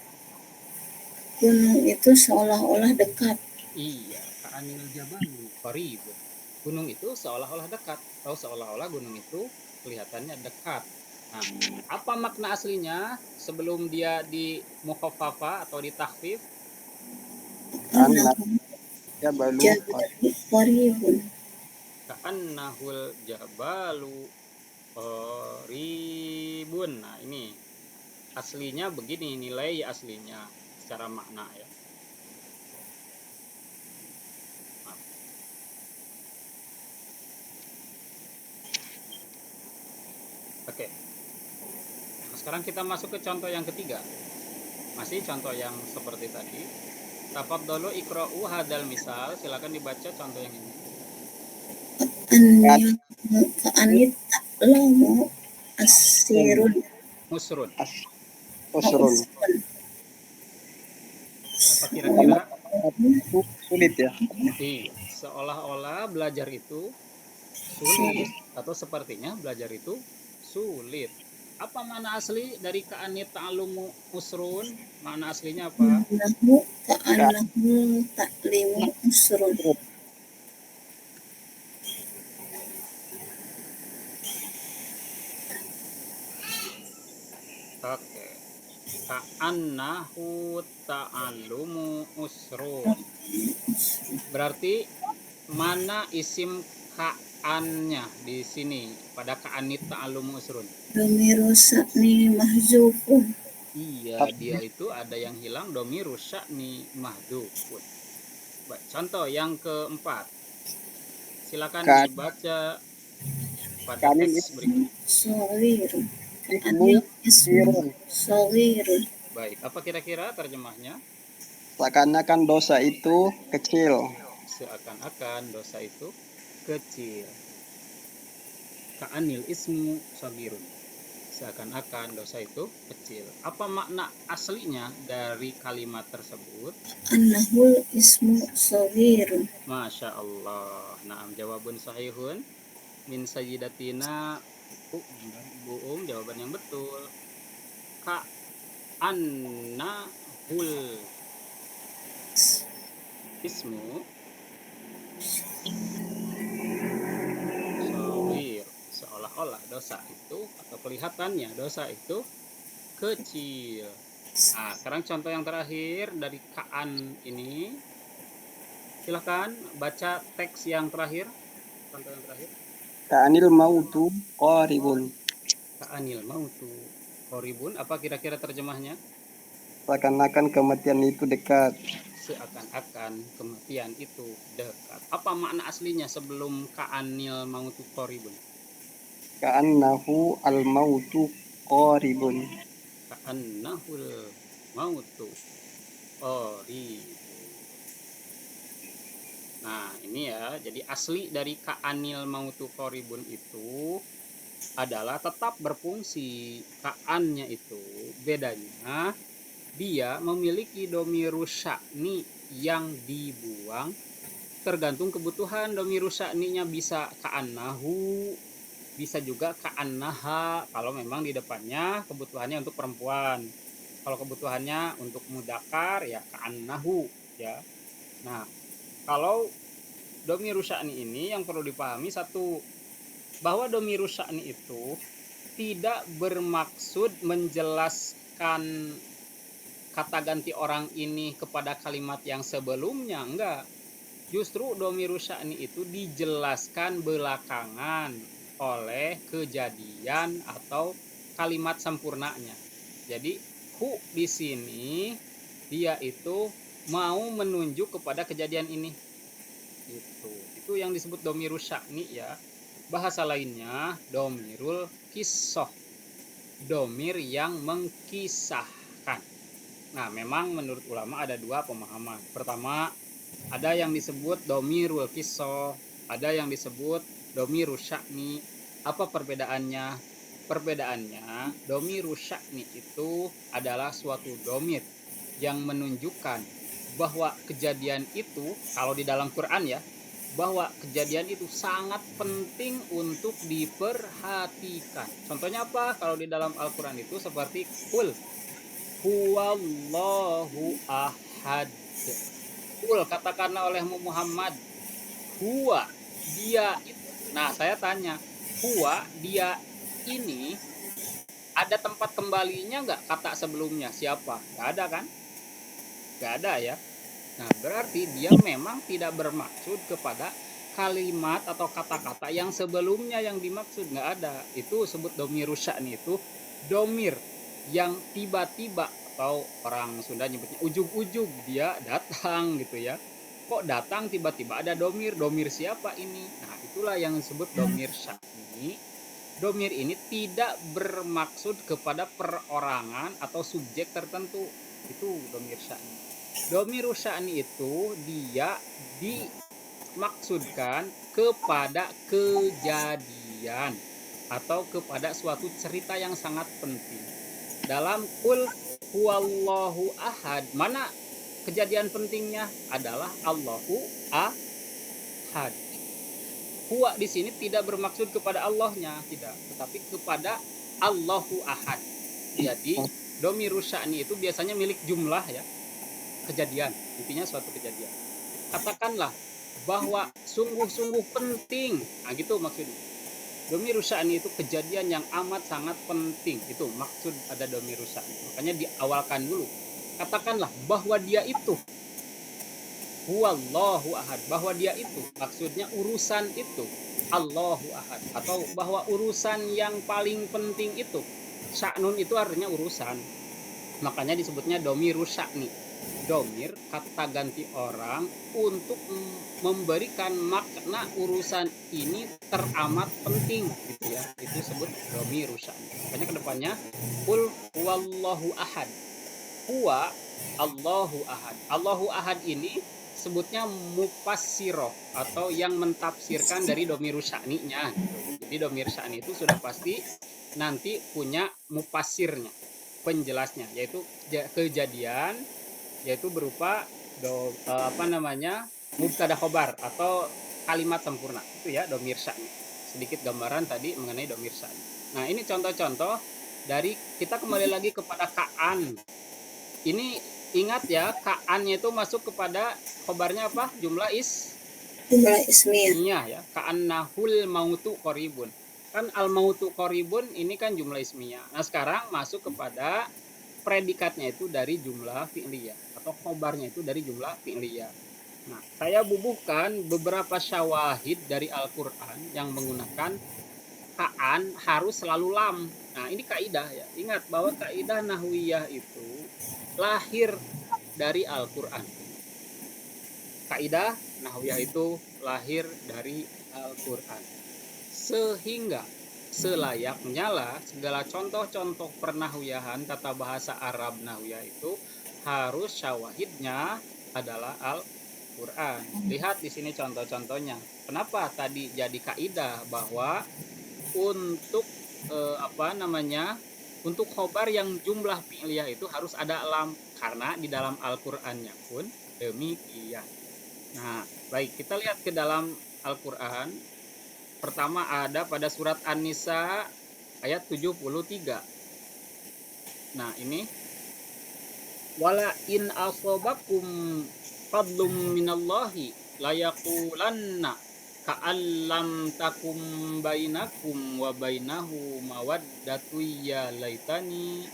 B: Gunung itu seolah-olah dekat.
A: Iya, ka'anil jabalu qarib. Gunung itu seolah-olah dekat atau seolah-olah gunung itu kelihatannya dekat. Nah, apa makna aslinya sebelum dia di mukhaffafah atau di takhfif?
C: Ya baru.
B: Qaribun.
A: Ka'annahul jabalu qaribun. Nah, ini aslinya begini, nilai aslinya secara makna ya. Oke. Nah, sekarang kita masuk ke contoh yang ketiga. Masih contoh yang seperti tadi. Tafadhalu ikra'u hadal misal. Silakan dibaca contoh yang ini.
B: Anil ka'anit ta'lamu asirun
A: Musrun.
C: Usrun.
B: usrun.
A: Apa kira-kira?
C: Itu sulit ya.
A: Iya, seolah-olah belajar itu sulit atau sepertinya belajar itu sulit. Apa makna asli dari ka'anit ta'lumu usrun? Makna aslinya apa?
B: Ka'annahu ta'limu usrun.
A: Oke. Ka'annahu ta'allumu usrun. Berarti mana isim ka'annya di sini pada ka'anit ta'allumu usrun?
B: Domiru sa'ni mahzufun.
A: Iya, dia itu ada yang hilang domiru sya'ni mahdhufun. Baik, contoh yang keempat. Silakan dibaca pada
C: Ka'anil
A: teks berikut.
B: Shagirun.
C: ismu
B: Ka'anil ismu
C: sirun.
B: shagirun.
A: Baik, apa kira-kira terjemahnya?
C: Seakan-akan dosa itu kecil.
A: Seakan-akan dosa itu kecil. Ka'anil ismu sagirun. Seakan-akan dosa itu kecil. Apa makna aslinya dari kalimat tersebut?
B: Annahul ismu shagirun.
A: Masya Allah. Naam, jawabun sahihun min sayyidatina Bu jawaban yang betul. Ka'annahul ismu shagir. Seolah-olah dosa itu atau kelihatannya dosa itu kecil. Nah, sekarang contoh yang terakhir dari Ka'an ini. Silahkan baca teks yang terakhir. Contoh yang terakhir.
C: Ka'anil mautu qaribun.
A: Ka'anil mautu qaribun. Apa kira-kira terjemahnya?
C: Seakan-akan kematian itu dekat.
A: Seakan-akan kematian itu dekat. Apa makna aslinya sebelum ka'anil mautu qaribun?
C: Ka'annahu al-mautu qaribun.
A: Ka'annahul mautu qaribun. Nah, ini ya. Jadi asli dari ka'anil mautu qaribun itu adalah tetap berfungsi. Ka'annya itu bedanya dia memiliki domiru sya'ni yang dibuang tergantung kebutuhan. Domiru sya'ninya bisa ka'annahu, bisa juga ka'annaha kalau memang di depannya kebutuhannya untuk perempuan. Kalau kebutuhannya untuk mudzakkar ya ka'annahu ya. Nah, kalau domiru sya'ni ini yang perlu dipahami satu, bahwa domiru sya'ni itu tidak bermaksud menjelaskan kata ganti orang ini kepada kalimat yang sebelumnya, enggak. Justru domiru sya'ni itu dijelaskan belakangan oleh kejadian atau kalimat sempurnanya. Jadi hu di sini dia itu mau menunjuk kepada kejadian ini. Itu yang disebut domiru sya'ni ya. Bahasa lainnya domirul kisah. Domir yang mengkisahkan. Nah, memang menurut ulama ada dua pemahaman. Pertama, ada yang disebut domirul kisah, ada yang disebut domirul sya'ni. Apa perbedaannya? Perbedaannya, domirul sya'ni itu adalah suatu domir yang menunjukkan bahwa kejadian itu, kalau di dalam Quran ya, bahwa kejadian itu sangat penting untuk diperhatikan. Contohnya apa? Kalau di dalam Al-Quran itu seperti Qul huwallahu ahad. Qul, katakanlah oleh Muhammad, huwa, dia itu. Nah, saya tanya, huwa, dia ini ada tempat kembalinya nggak kata sebelumnya? Siapa? Nggak ada kan? Nggak ada ya. Nah, berarti dia memang tidak bermaksud kepada kalimat atau kata-kata yang sebelumnya yang dimaksud, nggak ada. Itu sebut domiru sya'ni, itu domir yang tiba-tiba, atau orang Sunda nyebutnya ujug-ujug, dia datang gitu ya. Kok datang tiba-tiba ada domir? Domir siapa ini? Nah, itulah yang disebut domir sya'ni. Domir ini tidak bermaksud kepada perorangan atau subjek tertentu. Itu domir sya'ni. Domiru sya'ni itu dia dimaksudkan kepada kejadian atau kepada suatu cerita yang sangat penting. Dalam Qul huwallahu ahad, mana kejadian pentingnya adalah Allahu ahad. Huwa di sini tidak bermaksud kepada Allahnya, tidak, tetapi kepada Allahu ahad. Jadi domirus sya'ni itu biasanya milik jumlah ya, kejadian, intinya suatu kejadian. Katakanlah bahwa sungguh-sungguh penting, nah gitu maksudnya. Domirus sya'ni itu kejadian yang amat sangat penting, itu maksud ada domirus sya'ni. Makanya diawalkan dulu. Katakanlah bahwa dia itu huwallahu ahad, bahwa dia itu, maksudnya urusan itu Allahu ahad, atau bahwa urusan yang paling penting itu. Sya'nun itu artinya urusan, makanya disebutnya domirus sya'ni. Domir kata ganti orang untuk memberikan makna urusan ini teramat penting gitu ya, itu disebut domirus sya'ni. Makanya kedepannya qul huwallahu ahad, huwa Allahu ahad. Allahu ahad ini sebutnya mufassiroh atau yang mentafsirkan dari domirus sya'ninya. Jadi domir sya'ni itu sudah pasti nanti punya mufassirnya, penjelasnya, yaitu kejadian, yaitu berupa mubtada khobar atau kalimat sempurna, itu ya domir sya'ni. Sedikit gambaran tadi mengenai domir sya'ni. Nah, ini contoh-contoh dari, kita kembali lagi kepada ka'an. Ini ingat ya, ka'annya itu masuk kepada khobarnya apa? Jumlah ismiyah ya. Ka'annahul mautu qoribun. Kan al mautu qoribun ini kan jumlah ismiyah. Nah, sekarang masuk kepada predikatnya itu dari jumlah fi'liyah atau khobarnya itu dari jumlah fi'liyah. Nah, saya bubuhkan beberapa syawahid dari Al-Qur'an yang menggunakan ka'an harus selalu lam. Nah, ini kaidah ya. Ingat bahwa kaidah nahwiyah itu lahir dari Al-Qur'an. Kaidah nahwiyah itu lahir dari Al-Qur'an. Sehingga selayaknya lah segala contoh-contoh pernahwiyahan tata bahasa Arab nahwiyah itu harus syawahidnya adalah Al-Qur'an. Lihat di sini contoh-contohnya. Kenapa tadi jadi kaidah bahwa untuk untuk khobar yang jumlah fi'liyah itu harus ada lam, karena di dalam Al-Qur'annya pun demikian. Nah, baik, kita lihat ke dalam Al-Qur'an. Pertama ada pada surat An-Nisa ayat 73. Nah, ini wala in asobakum fadlum minallahi layaqulanna ka'allam takum bainakum wa bainahu mawaddatu ya laitani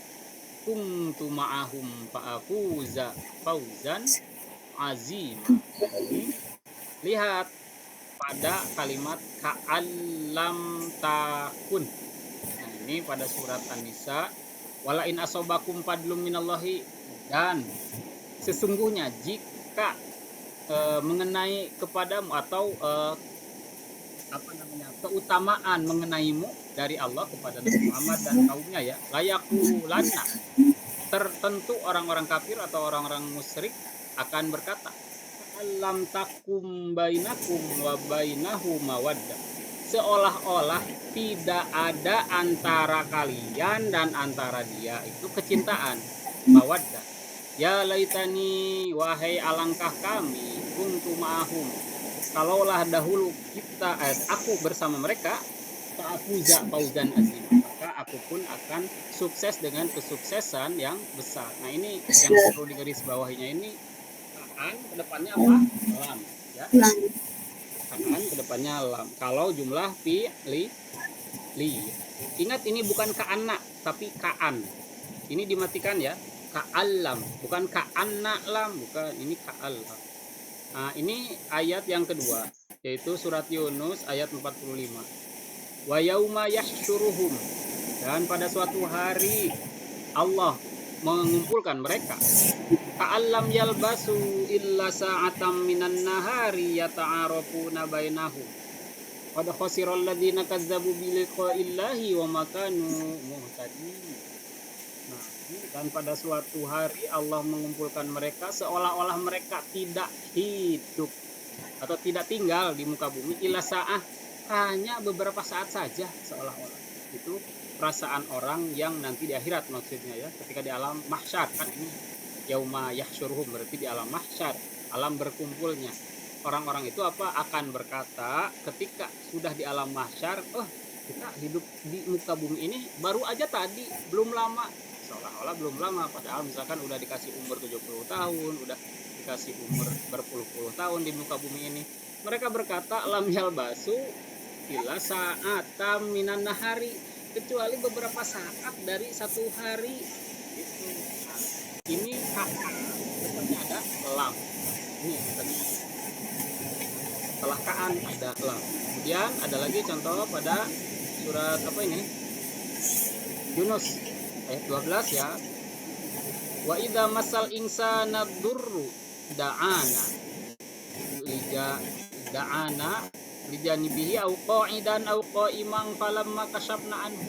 A: kuntu ma'ahum fa'afuza fauzan azim. Lihat pada kalimat ka'allam takun. Nah, ini pada surat An-Nisa, wala in asobakum fadlum minallahi, dan sesungguhnya jika mengenai kepadamu atau keutamaan mengenaimu dari Allah kepada Nabi Muhammad dan kaumnya ya, layakulanna, tertentu orang-orang kafir atau orang-orang musyrik akan berkata, alam takum bainakum wa bainahu mawaddah, seolah-olah tidak ada antara kalian dan antara dia itu kecintaan, mawaddah. Ya laitani, wahai alangkah kami, kuntu ma'ahum, kalaulah dahulu aku bersama mereka, fa'afuza fauzan azim, maka aku pun akan sukses dengan kesuksesan yang besar. Nah, ini yang perlu digarisbawahinya, ini ka'an kedepannya apa? Lam ya. Ka'an kedepannya lam kalau jumlah fi'li. Ingat, ini bukan ka'anna tapi ka'an. Ini dimatikan ya. Ka'allam, bukan ka'anna lam, bukan, ini ka'allam. Nah, ini ayat yang kedua, yaitu surat Yunus ayat 45. Wa yauma yahsyuruhum, dan pada suatu hari Allah mengumpulkan mereka. Ka'allam yalbasu illa sa'atam minan nahari yata'arafuna bainahum. Qad khasiral ladzina kazzabu bi liqa'illahi wa ma kanu muhtadin. Nah, dan pada suatu hari Allah mengumpulkan mereka seolah-olah mereka tidak hidup. atau tidak tinggal di muka bumi ila sa'ah, hanya beberapa saat saja, seolah-olah itu perasaan orang yang nanti di akhirat maksudnya ya, ketika di alam mahsyar. Kan ini yauma yahsyuruhum, berarti di alam mahsyar, alam berkumpulnya orang-orang itu akan berkata ketika sudah di alam mahsyar, kita hidup di muka bumi ini baru aja tadi, belum lama, seolah-olah belum lama, padahal misalkan udah dikasih umur 70 tahun, udah dikasih umur berpuluh-puluh tahun di muka bumi ini. Mereka berkata lam yalbasu illa sa'atam minan nahari, kecuali beberapa saat dari satu hari gitu. Ini depannya ada lam, ini tadi setelah kaan ada lam. Kemudian ada lagi contoh pada surat apa ini, Yunus ayat 12 ya, wa idza masal insana durru da'ana lijanibihi au qa'idan au qa'iman falamma kashafna anhu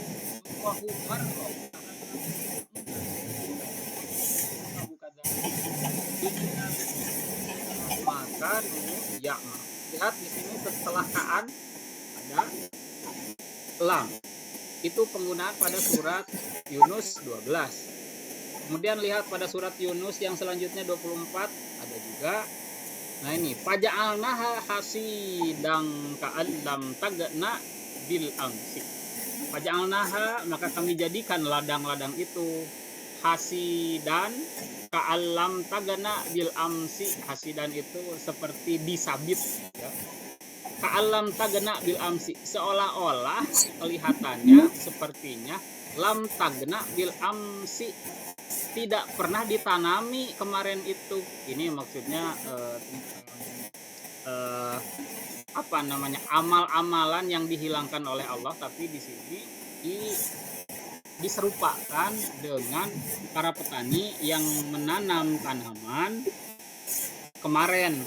A: wa huwa maka ya, lihat di sini setelah kaan ada lam, itu penggunaan pada surat Yunus 12. Kemudian lihat pada surat Yunus yang selanjutnya 24 ada juga. Nah ini faja'alnaha hasidang ka'allam tagna bil amsi. Faja'alnaha, maka kami jadikan ladang-ladang itu hasidan ka'allam tagna bil amsi. Hasidan itu seperti disabit ya. Ka'alam tagna bil amsi, seolah-olah kelihatannya sepertinya lam tagna bil amsi, tidak pernah ditanami kemarin itu. Ini maksudnya apa namanya, amal-amalan yang dihilangkan oleh Allah, tapi di sini diserupakan dengan para petani yang menanam tanaman kemarin,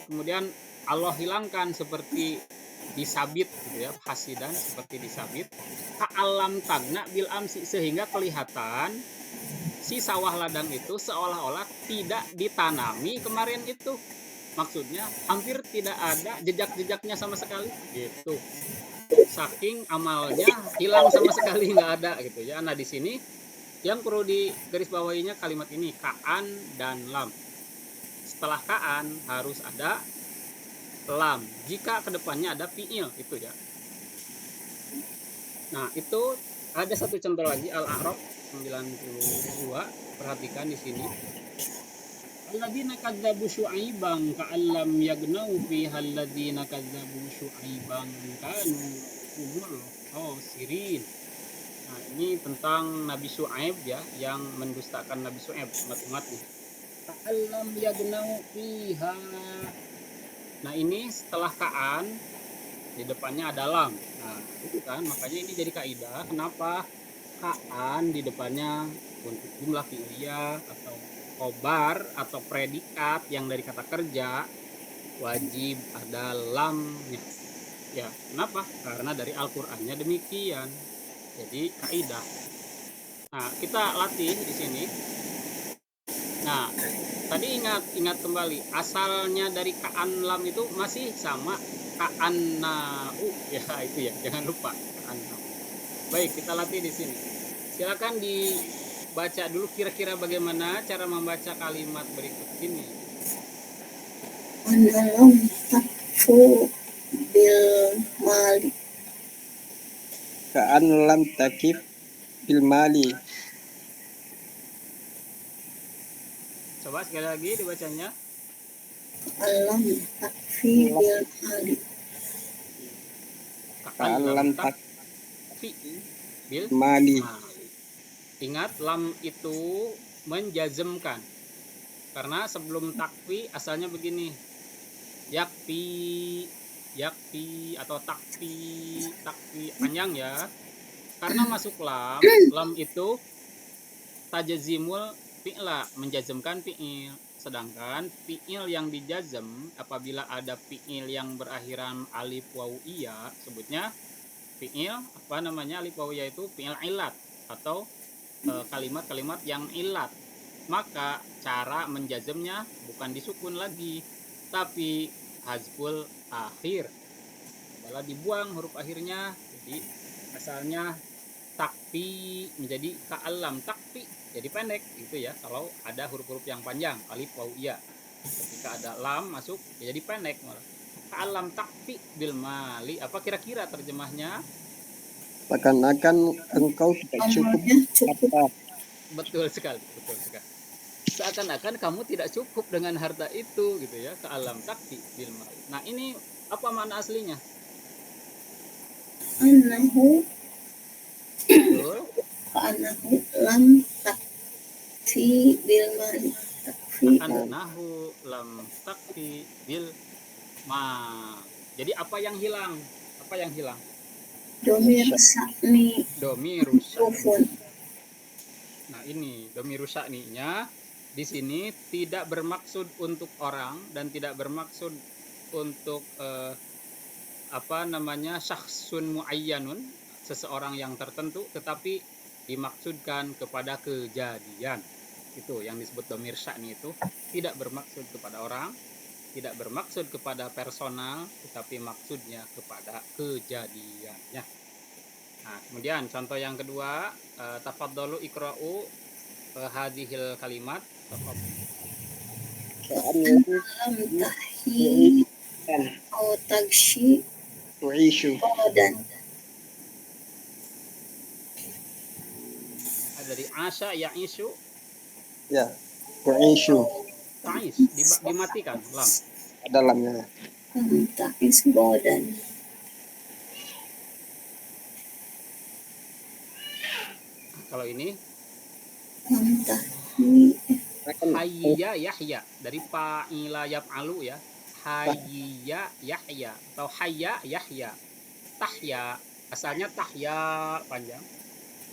A: kemudian Allah hilangkan seperti disabit gitu ya, hasidan seperti disabit, ka'alam tagna bil amsi, sehingga kelihatan si sawah ladang itu seolah-olah tidak ditanami kemarin itu. Maksudnya hampir tidak ada jejak-jejaknya sama sekali gitu. Saking amalnya hilang sama sekali, nggak ada gitu ya. Nah di sini yang perlu digarisbawahinya kalimat ini, ka'an dan lam. Setelah ka'an harus ada lam jika kedepannya ada fi'il itu ya. Nah itu ada satu contoh lagi, Al-A'raf 92, perhatikan di sini. Alladzina kadzdzabu syu'aiban ka'allam yagnau fiha alladzina kadzdzabu syu'aiban kanu humul khasirin. Nah ini tentang Nabi Syu'aib ya, yang mendustakan Nabi Syu'aib umat-umatnya. Ka'allam yagnau fiha. Nah ini setelah ka'an di depannya ada lam. Nah itu kan makanya ini jadi kaidah kenapa ka'an di depannya untuk jumlah fi'liyah atau khobar atau predikat yang dari kata kerja wajib ada lamnya. Ya kenapa? Karena dari Al-Qur'annya demikian. Jadi kaidah. Nah kita latih di sini. Nah tadi ingat kembali, asalnya dari ka'an lam itu masih sama ka'anna'u ya, itu ya, jangan lupa ka'anna'u. Baik, kita latih di sini. Silakan dibaca dulu kira-kira bagaimana cara membaca kalimat berikut ini.
B: Analam takfu bil mali.
C: Ka'an lam takif bil mali.
A: Coba sekali lagi dibacanya.
B: Alam takfi bil mali.
C: Ka'an lam
A: takfi bil
C: mali.
A: Ingat lam itu menjazmkan. Karena sebelum takfi asalnya begini. Yakfi atau takfi panjang ya. Karena masuk lam itu tajazimul fi'la, menjazmkan fi'il. Sedangkan fi'il yang dijazm apabila ada fi'il yang berakhiran alif waw iya, sebutnya fi'il apa namanya, alif waw iya itu fi'il ilat atau kalimat-kalimat yang ilat. Maka cara menjazmnya bukan disukun lagi, Tapi hazful akhir adalah dibuang huruf akhirnya. Jadi asalnya takfi menjadi ka'alam takfi, jadi pendek gitu ya. Kalau ada huruf-huruf yang panjang, alif, waw, ya. Ketika ada lam masuk ya jadi pendek malah. Ka'alam takfi bil mali. Apa kira-kira terjemahnya?
C: Seakan-akan engkau tidak cukup
B: Amalnya cukup.
C: harta.
A: Betul sekali, betul sekali. Seakan-akan kamu tidak cukup dengan harta itu gitu ya. Ka'alam takfi bil mali. Nah, ini apa makna aslinya?
B: Annahu
A: Betul.
B: Ka'annahu lam takfi bil mali. Takfi
A: Annahu lam takfi bil ma. Jadi apa yang hilang? Apa yang hilang?
B: domir sa'ni
A: Domiru sya'ni.
B: sufun.
A: Nah, ini domiru sya'ninya di sini tidak bermaksud untuk orang dan tidak bermaksud untuk syakhsun muayyanun, seseorang yang tertentu, tetapi dimaksudkan kepada kejadian. Itu yang disebut domir sya'ni, itu tidak bermaksud kepada orang, tidak bermaksud kepada personal, tetapi maksudnya kepada kejadiannya. Nah, kemudian contoh yang kedua, tafadhalu iqra'u hadhil kalimat.
B: Lam tahi au tagshi
C: Tu'ishu.
B: qadan.
A: Dari asya ya'ishu,
C: Ya. Tu'ishu.
A: ta'is, dimatikan lam.
C: Dalamnya.
B: Lam ta'is qadan.
A: Kalau ini
B: Lam tahi
A: hayya yahya, dari fa'ila yaf'alu ya. Hayya yahya atau hayya yahya. Tahya, asalnya tahya panjang.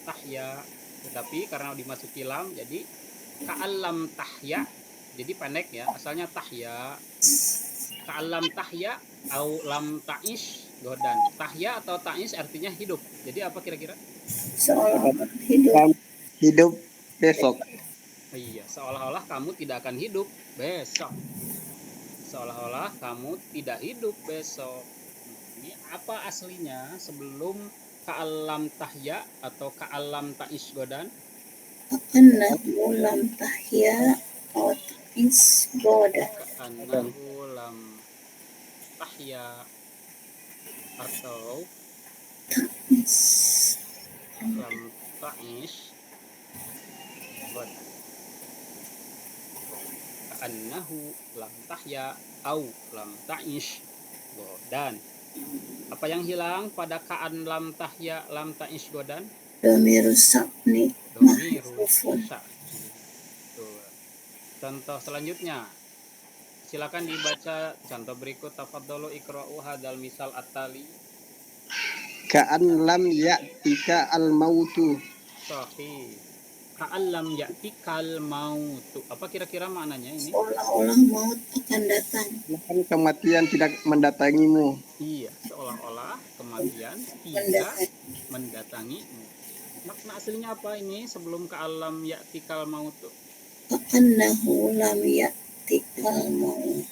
A: Tahya, tetapi karena dimasuki lam jadi ka'alam tahya, jadi pendek ya. Asalnya tahya. Ka'alam tahya au lam ta'ish godan. Tahya atau ta'ish artinya hidup. Jadi apa kira-kira?
B: seolah-olah hidup.
C: Hidup besok.
A: Iya, seolah-olah kamu tidak akan hidup besok. Seolah-olah kamu tidak hidup besok. Ini apa aslinya sebelum ka'alam tahya atau ka'alam ta'ish godan?
B: Annahu lam tahya au ta'is qadan.
A: Ka'annahu lam tahya atau lam ta'ish godan. Ka'annahu lam tahya au lam ta'ish godan. Apa yang hilang pada ka'an lam tahya lam ta'ish godan?
B: Domir sa'ni
A: Domiru
B: mahfufun.
A: sya'ni. Tuh. Contoh selanjutnya, silakan dibaca contoh berikut. Tafadhalu iqra'u hadzal misal at-tali.
C: Ka'an lam ya'tika al-mautu.
A: Sahih. Ka'an lam ya'tikal mautu. Apa kira-kira maknanya ini?
B: Seolah-olah maut akan datang.
C: Bahkan kematian tidak mendatangimu.
A: Iya, seolah-olah kematian tidak mendatangimu. Makna aslinya apa ini sebelum ka'alam ya'tikal mautu?
B: Annahu lam ya'tikal maut.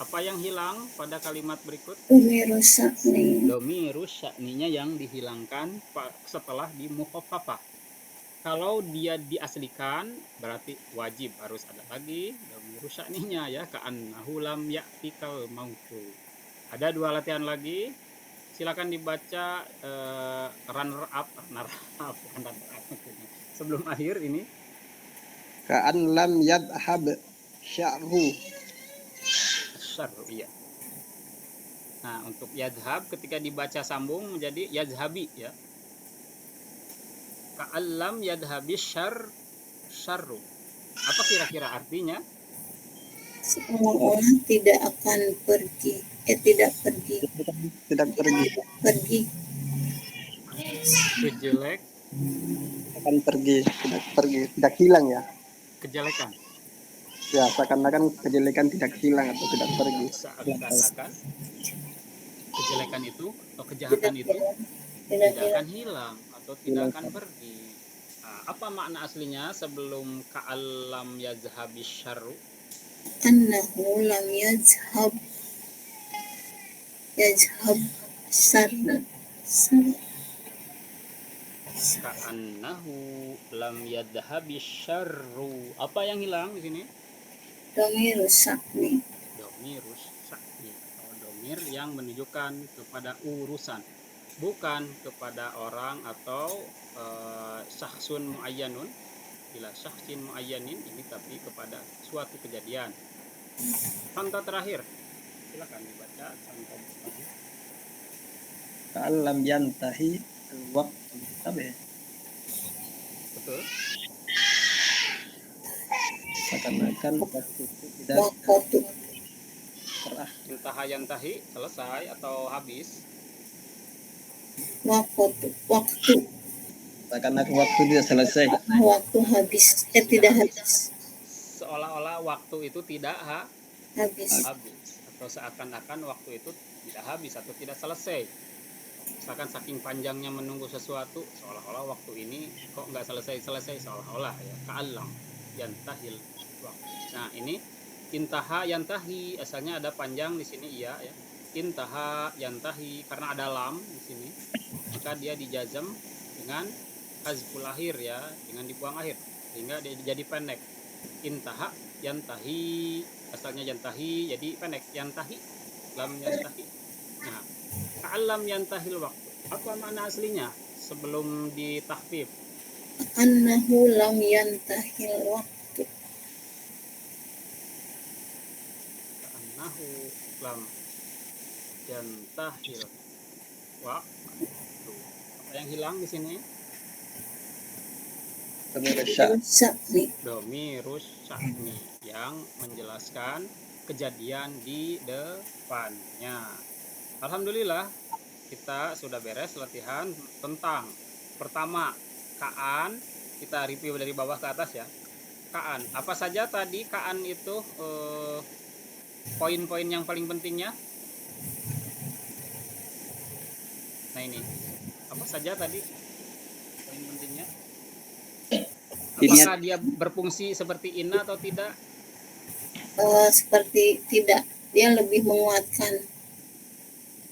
A: Apa yang hilang pada kalimat berikut?
B: Domir sa'ni
A: Domiru sya'ninya yang dihilangkan setelah di mukhaffafah. Kalau dia diaslikan berarti wajib harus ada lagi domiru sya'ninya ya, ka'annahu lam ya'tikal mautu. Ada dua latihan lagi. Silakan dibaca runner up sebelum akhir ini.
C: Ka'an lam yadhhab sya'ru.
A: Syarru, iya. Nah, untuk yadhhab ketika dibaca sambung menjadi yadhhabi ya. Ka'allam yadhhabi syarru. Apa kira-kira artinya?
B: seolah-olah tidak akan pergi. Tidak pergi.
A: Kejelek,
C: Akan pergi, tidak hilang ya.
A: kejelekan.
C: Ya, seakan-akan kejelekan tidak hilang atau tidak pergi.
A: Seakan-akan kejelekan itu atau kejahatan itu tidak akan hilang atau tidak akan pergi. Apa makna aslinya sebelum ka'allam yazhabis syarru?
B: Annahu lam yazhab sarna.
A: Ka'annahu lam yadhhabis syarru. Apa yang hilang di sini?
B: Domir sakni.
A: Domirus sakni, atau domir yang menunjukkan kepada urusan, bukan kepada orang atau syakhsun muayyanun, bila syakhsin muayyanin ini, tapi kepada suatu kejadian. Contoh terakhir, silakan dibaca contoh terakhir.
C: Ka'allam yantahi al-waqtu. Apa ya?
A: Betul.
C: Seakan-akan waktu itu tidak
B: Waqtu.
C: berakhir.
A: Intaha yantahi, selesai atau habis.
B: Waktu.
C: Seakan-akan waktu tidak selesai.
B: Waktu habis. Tidak habis.
A: Seolah-olah waktu itu tidak
B: Habis.
A: atau seakan-akan waktu itu tidak habis atau tidak selesai. Misalkan saking panjangnya menunggu sesuatu, seolah-olah waktu ini kok nggak selesai seolah-olah ya. Ka'allam yantahil waktu. Nah, ini intaha yantahi, asalnya ada panjang di sini iya ya. Intaha yantahi, karena ada lam di sini, maka dia dijazam dengan hazful akhir ya, dengan dibuang akhir, sehingga dia jadi pendek. Intaha yantahi, asalnya yantahi jadi pendek, yantahi lam yantahi. Nah, ka'allam yantahil waktu, apa makna aslinya sebelum ditahfif?
B: Annahu lam yantahil waktu.
A: Ka'annahu lam yantahil waktu. Apa yang hilang di sini?
B: Sakni.
A: Domirus sya'ni, yang menjelaskan kejadian di depannya. Alhamdulillah, kita sudah beres latihan tentang pertama ka'an. Kita review dari bawah ke atas ya. Ka'an, apa saja tadi ka'an itu poin-poin yang paling pentingnya? Nah ini, apa saja tadi poin pentingnya? Apakah dia berfungsi seperti inna atau tidak?
B: Seperti tidak. Dia lebih menguatkan.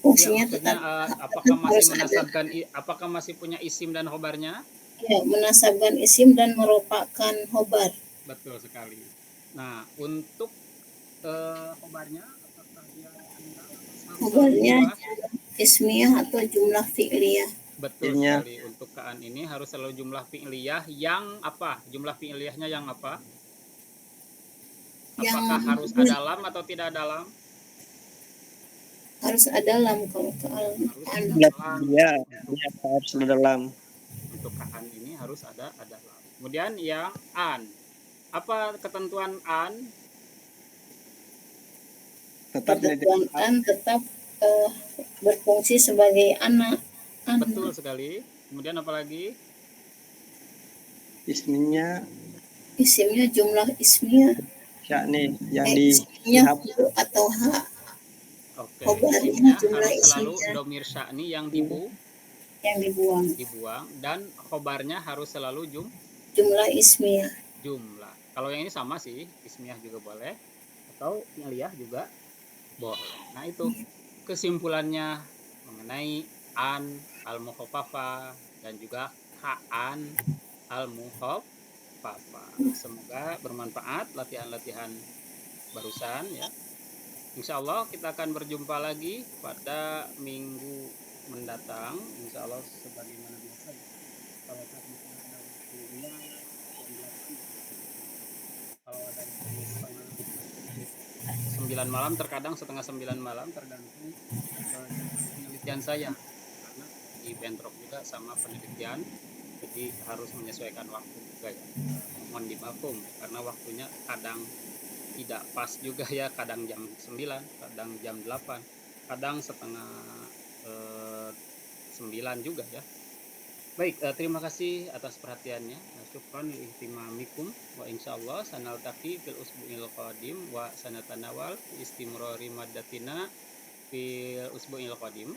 B: Fungsinya
A: Ya,
B: tetap.
A: apakah masih menasabkan, apakah masih punya isim dan khobarnya?
B: Ya, menasabkan isim dan merupakan khobar.
A: Betul sekali. Nah, untuk khobarnya, apakah dia
B: Khobarnya ismiyah atau jumlah fi'liyah?
A: Betul sekali. Untuk ka'an ini harus selalu jumlah fi'liyah yang apa? Jumlah fi'liyahnya yang apa? Apakah harus ada lam atau tidak ada lam?
B: Harus ada lam kalau ka'an.
C: Ya, harus ada lam.
A: Untuk ka'an ini harus ada lam. Kemudian yang an. Apa ketentuan an?
B: Ketentuan an tetap berfungsi sebagai anak.
A: Betul sekali. Kemudian apa lagi?
C: Isimnya
B: jumlah ismiyah.
C: Sya'ni yang
B: isimnya atau ha.
A: Oke.
B: Khobarnya
A: Isimnya harus selalu domir sya'ni yang dibuang. Dan khobarnya harus selalu
B: jumlah ismiyah.
A: Jumlah. Kalau yang ini sama sih, ismiyah juga boleh atau fi'liyah juga boleh. Nah, itu kesimpulannya mengenai an al-mukhaffafah dan juga ka'an al-mukhaffafah. Semoga bermanfaat latihan-latihan barusan ya. Insya Allah kita akan berjumpa lagi pada minggu mendatang. Insya Allah sebagaimana biasa. Kalau ada waktunya, kalau ada 9 malam, terkadang setengah 9 malam, tergantung penelitian saya, karena di bentrok juga sama penelitian, jadi harus menyesuaikan waktu juga ya. Mohon dimaklum karena waktunya kadang tidak pas juga ya, kadang jam 9, kadang jam 8, kadang setengah 9 juga ya. Baik, terima kasih atas perhatiannya. Syukran li ihtimamikum wa insyaallah sanaltaqi fil usbu'il qadim wa sanatanawal istimrari maddatina fil usbu'il qadim.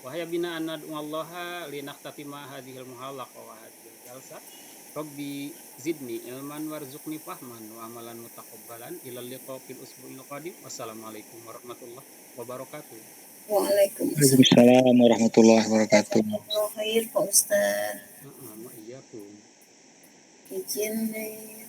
A: Wa hayya bina an nad'ullaha li naqtatima hadhil muhalaqa wa hadhil jalsa Rabbi zidni ilman warzuqni fahman wa amalan mutaqabbalan ilal liqa fil usbu'il qadim. Wassalamualaikum warahmatullahi wabarakatuh.
B: Waalaikumsalam.
E: Waalaikumsalam warahmatullahi wabarakatuh.
B: Jazakallahu khair Pak Ustaz.
A: Iya pun.
B: Izin deh.